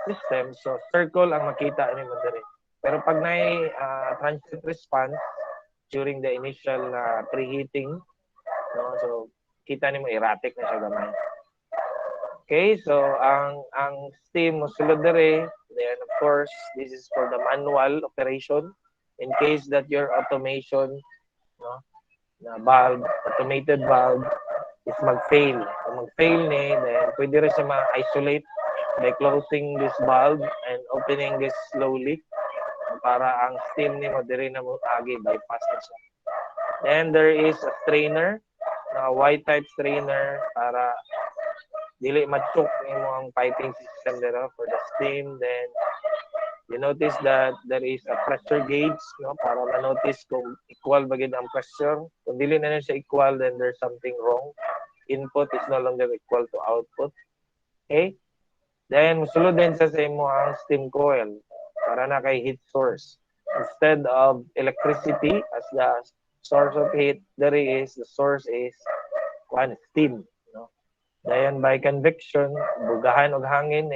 system, so circle ang makita nimo diri. Pero pag nay transient response during the initial preheating, no, so kita nimo erratic na siya gamay. Okay, so ang steam mo sulod diri. Then of course, this is for the manual operation in case that your automation, no, na valve, automated valve is mag-fail. Kung mag-fail ni, then pwede rin siya ma-isolate by closing this valve and opening this slowly para ang steam ni mo diri na mo agi bypass na siya. Then there is a strainer, na Y-type strainer para dili ma-choke imo ang piping system dira for the steam. Then you notice that there is a pressure gauge, no, para ma-notice kung equal ba gid ang pressure. Kung dili na siya equal, then there's something wrong. Input is no longer equal to output. Okay? Then musulod din sa imo ang steam coil para na kay heat source. Instead of electricity as the source of heat, there is the source is steam, no? Dayon by convection, bugahan og hangin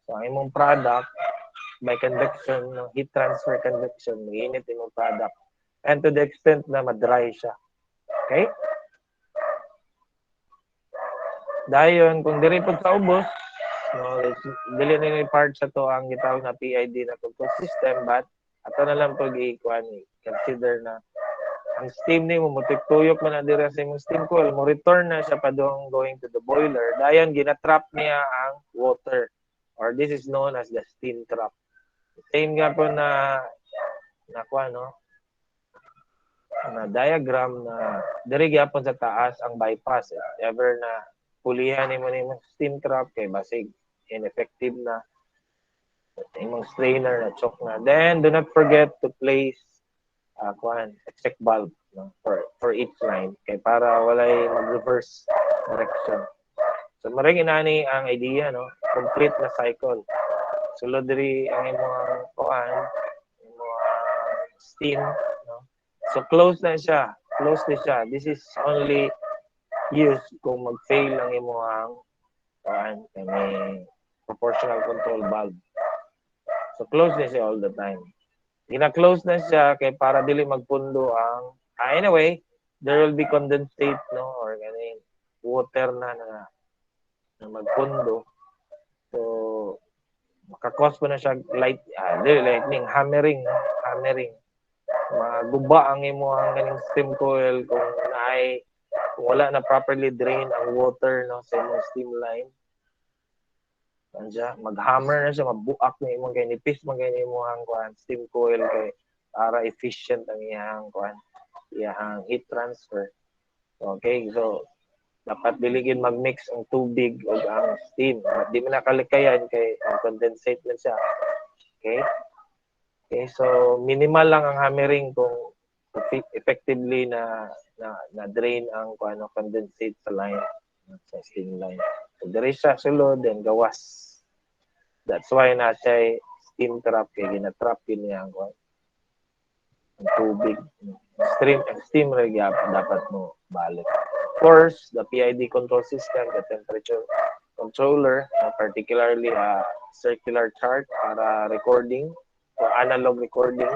so ang imong product by convection, no, heat transfer convection, mainit imong product. And to the extent na ma-dry siya. Okay? Dayon, kung diri po sa ubos, no, dili na part sa to ang gitawag na PID na control system, but ato na lang pag consider na ang steam ni mo tuyok man na diri sa imong steam coil, mo return na siya padong going to the boiler. Dayon gina-trap niya ang water, or this is known as the steam trap. Same nga po na diagram na diri gyapon sa taas ang bypass. If ever na pulihan nimo steam trap kay basig ineffective na imong strainer na choke na. Then do not forget to place exec valve, no, for each line kay para walay mag-reverse direction. So maring inani ang idea, no, complete na cycle. Sulod diri ang imong steam, no. So close na siya. This is only used kung mag-fail ang imong may proportional control valve. So close na siya all the time. Gina-close na siya kay para dili magpundo ang anyway, there will be condensate, no, or ganing water na magpundo. So makakos po na siya lightning, hammering. Maguba ang imo ang ganing steam coil kung wala na properly drain ang water, no, sa imong steam line. Kanya mag-hammer na siya, mabuak na imong kay nipis man kay imong steam coil kay para efficient ang iyang heat transfer. Okay, so dapat diligin mag-mix ang tubig o ang steam. Di mo nakalikayan kay condensate na siya. Okay? Okay, so minimal lang ang hammering kung effectively na drain ang condensate sa line, sa steam line. So, diri siya sulod, then gawas. That's why na siya steam trap kay gina-trap yun niya ang tubig. Steam rig dapat mo balik. Of course, the PID control system, the temperature controller, particularly a circular chart para recording or analog recording.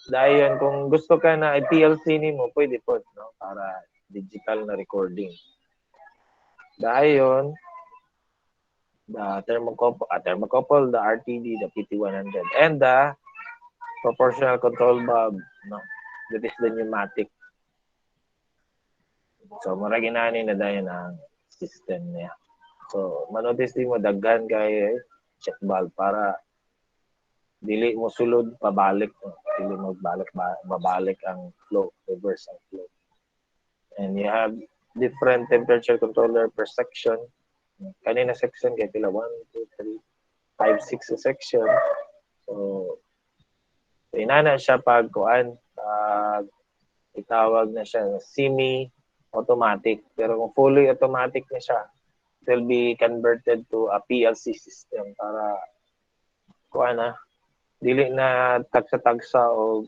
Dahil yan, kung gusto ka na PLC ni mo, pwede po, no? Para digital na recording. Dahil yun, the thermocouple, the RTD, the PT100, and the proportional control bulb, no? That is the pneumatic. So, mura ginani na dahil ang system niya. So, manotice din mo, daghan kay check valve para dili mo sulod pabalik, no? Dili mo babalik ang flow, reverse ang flow. And you have different temperature controller per section. Kanina section kay pila 1, 2, 3, 5, 6 sa section. So inana siya pag itawag na siya semi-automatic. Pero kung fully automatic na siya, it will be converted to a PLC system para dili na tagsa-tagsa o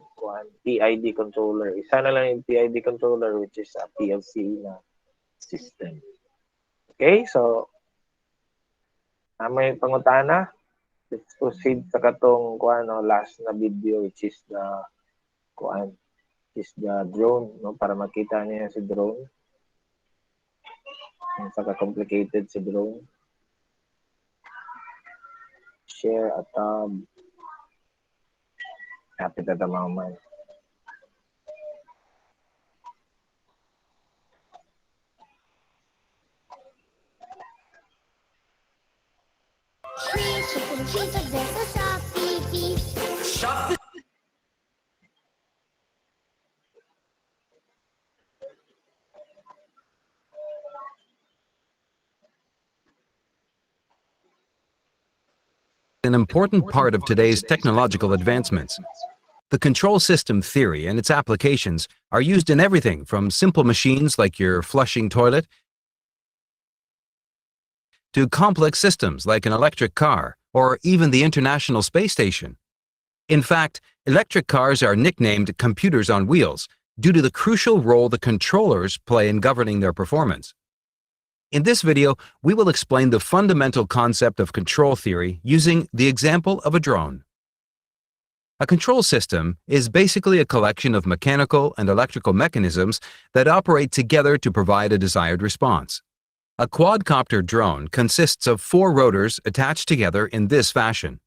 PID controller. Isa na lang yung PID controller, which is a PLC na system. Okay, so may pangutana. Let's proceed sa katong last na video, which is the drone, no, para makita niya si drone. Saka complicated si drone. Share a tab. Kapit at man. An important part of today's technological advancements. The control system theory and its applications are used in everything from simple machines like your flushing toilet to complex systems like an electric car or even the International Space Station. In fact, electric cars are nicknamed computers on wheels due to the crucial role the controllers play in governing their performance. In this video, we will explain the fundamental concept of control theory using the example of a drone. A control system is basically a collection of mechanical and electrical mechanisms that operate together to provide a desired response. A quadcopter drone consists of 4 rotors attached together in this fashion.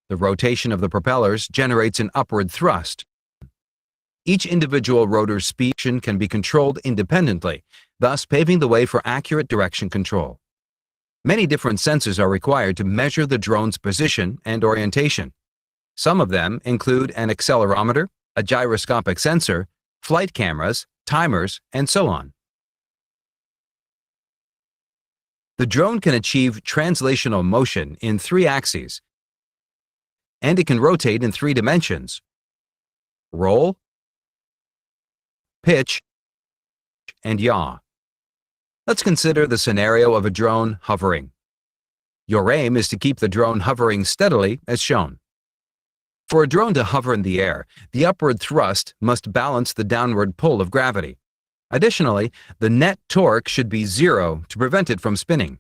The rotation of the propellers generates an upward thrust. Each individual rotor's speed can be controlled independently, thus paving the way for accurate direction control. Many different sensors are required to measure the drone's position and orientation. Some of them include an accelerometer, a gyroscopic sensor, flight cameras, timers, and so on. The drone can achieve translational motion in 3 axes, and it can rotate in 3 dimensions: roll, pitch, and yaw. Let's consider the scenario of a drone hovering. Your aim is to keep the drone hovering steadily as shown. For a drone to hover in the air, the upward thrust must balance the downward pull of gravity. Additionally, the net torque should be 0 to prevent it from spinning.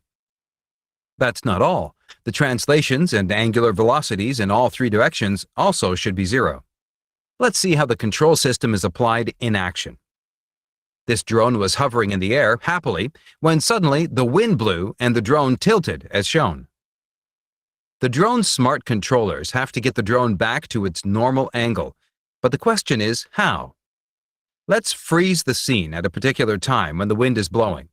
That's not all. The translations and angular velocities in all 3 directions also should be 0. Let's see how the control system is applied in action. This drone was hovering in the air happily when suddenly the wind blew and the drone tilted as shown. The drone's smart controllers have to get the drone back to its normal angle, but the question is how? Let's freeze the scene at a particular time when the wind is blowing.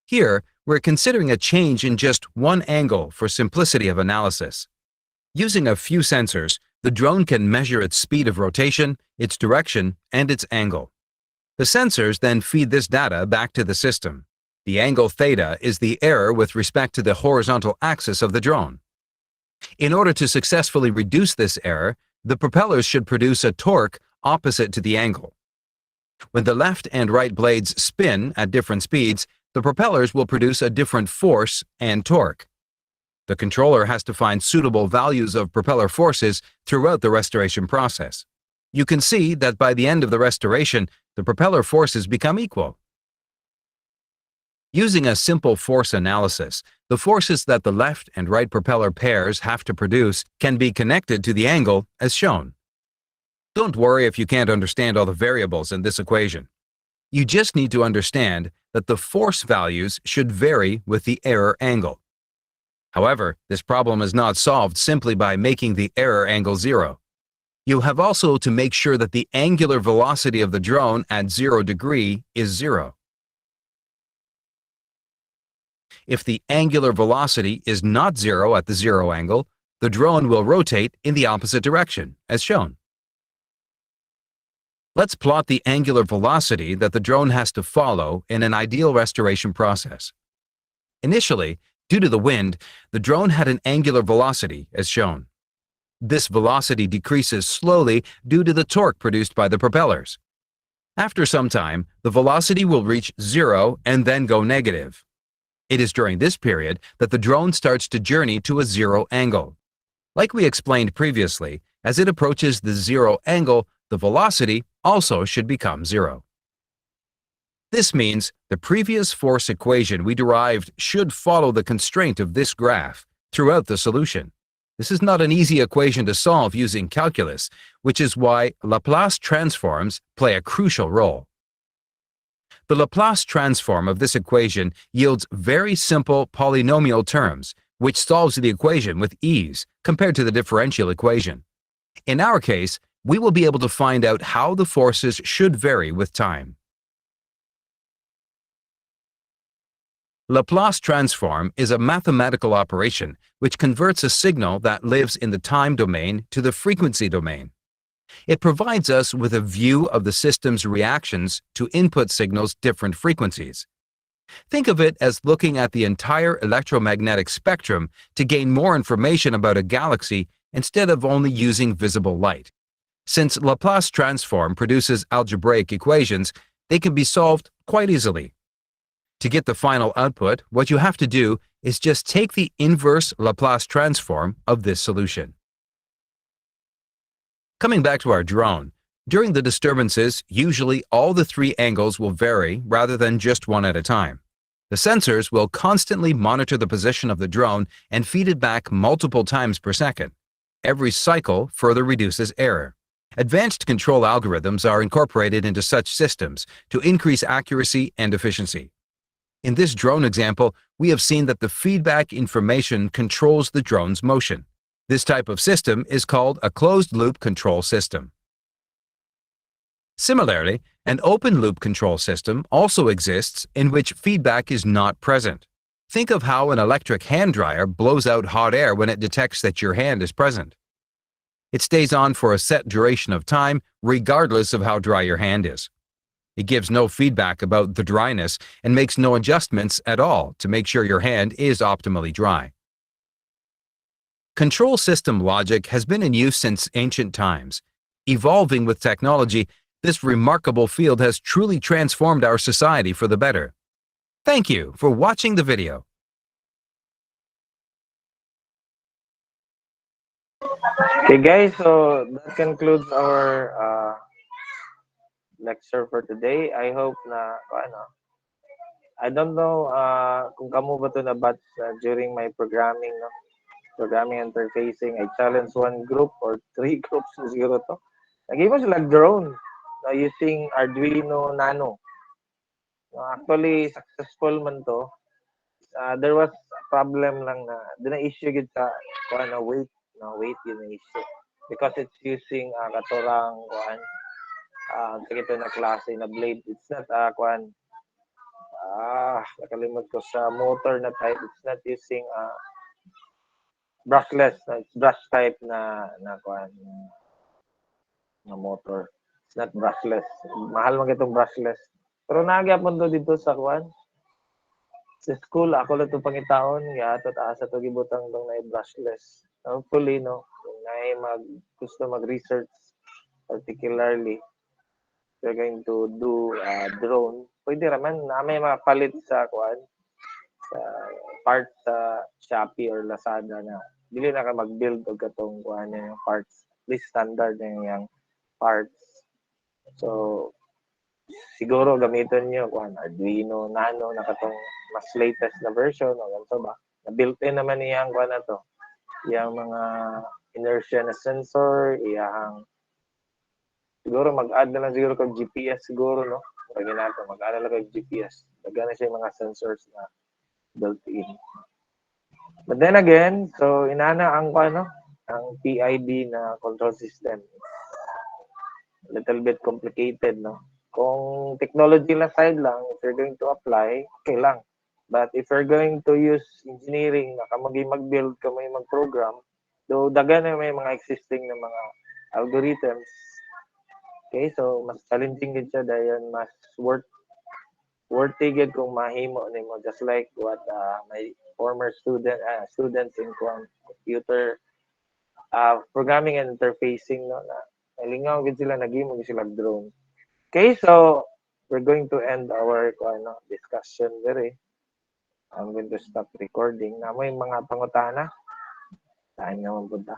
Here, we're considering a change in just one angle for simplicity of analysis. Using a few sensors, the drone can measure its speed of rotation, its direction, and its angle. The sensors then feed this data back to the system. The angle theta is the error with respect to the horizontal axis of the drone. In order to successfully reduce this error, the propellers should produce a torque opposite to the angle. When the left and right blades spin at different speeds, the propellers will produce a different force and torque. The controller has to find suitable values of propeller forces throughout the restoration process. You can see that by the end of the restoration, the propeller forces become equal. Using a simple force analysis, the forces that the left and right propeller pairs have to produce can be connected to the angle as shown. Don't worry if you can't understand all the variables in this equation. You just need to understand that the force values should vary with the error angle. However, this problem is not solved simply by making the error angle 0. You'll have also to make sure that the angular velocity of the drone at 0 degree is 0. If the angular velocity is not 0 at the 0 angle, the drone will rotate in the opposite direction, as shown. Let's plot the angular velocity that the drone has to follow in an ideal restoration process. Initially, due to the wind, the drone had an angular velocity, as shown. This velocity decreases slowly due to the torque produced by the propellers. After some time, the velocity will reach 0 and then go negative. It is during this period that the drone starts to journey to a 0 angle. Like we explained previously, as it approaches the 0 angle, the velocity also should become 0. This means the previous force equation we derived should follow the constraint of this graph throughout the solution. This is not an easy equation to solve using calculus, which is why Laplace transforms play a crucial role. The Laplace transform of this equation yields very simple polynomial terms, which solves the equation with ease compared to the differential equation. In our case, we will be able to find out how the forces should vary with time. Laplace transform is a mathematical operation which converts a signal that lives in the time domain to the frequency domain. It provides us with a view of the system's reactions to input signals' different frequencies. Think of it as looking at the entire electromagnetic spectrum to gain more information about a galaxy instead of only using visible light. Since Laplace transform produces algebraic equations, they can be solved quite easily. To get the final output, what you have to do is just take the inverse Laplace transform of this solution. Coming back to our drone, during the disturbances, usually all the 3 angles will vary rather than just one at a time. The sensors will constantly monitor the position of the drone and feed it back multiple times per second. Every cycle further reduces error. Advanced control algorithms are incorporated into such systems to increase accuracy and efficiency. In this drone example, we have seen that the feedback information controls the drone's motion. This type of system is called a closed-loop control system. Similarly, an open-loop control system also exists in which feedback is not present. Think of how an electric hand dryer blows out hot air when it detects that your hand is present. It stays on for a set duration of time, regardless of how dry your hand is. It gives no feedback about the dryness and makes no adjustments at all to make sure your hand is optimally dry. Control system logic has been in use since ancient times. Evolving with technology, this remarkable field has truly transformed our society for the better. Thank you for watching the video. Okay guys, so that concludes our lecture for today. I hope na I don't know kung kamo ba to na batch during my programming, no? Programming interfacing. I challenge one group or 3 groups siguro to. Naging mo sila drone using Arduino Nano. Actually, successful man to. There was a problem lang na issue gid sa weight, weight yun na issue. Because it's using katurang sige to na klase na blade. It's not nakalimot ko sa motor na type. It's not using brushless. It's brush type na motor. It's not brushless. Mahal man itong brushless. Pero nagyapon to dito sa sa school. Ako lang itong pangitaon. Gato taasa to gibutang dong na brushless. Hopefully, no, kung na gusto mag-research particularly, we're going to do drone. Pwede raman na may mga palit sa parts sa Shopee or Lazada na dili na ka mag-build og katong kuan yung parts, at least standard na yung parts. So siguro gamiton niyo kuan Arduino Nano na katong mas latest na version o ganito ba. Na built-in naman iyang kuan na to. Iyang mga inertia na sensor, iyang siguro mag-add na lang siguro kag GPS siguro no. Pag nato mag-add na lang kag GPS. Daghan na siya mga sensors na built-in. But then again, so inana ang ang PID na control system. A little bit complicated, no? Kung technology lang side lang, if you're going to apply, okay lang. But if you're going to use engineering, na mag-build, mag-program, though dagan na may mga existing na mga algorithms, okay, so mas challenging din siya dahil mas worthy gid kung mahimo nimo, just like what my former students in computer programming and interfacing, no, na lingaw gid sila, naghimo gid sila drone. Okay, so we're going to end our discussion there. I'm going to stop recording. Na may mga pangutana. Time naman punta.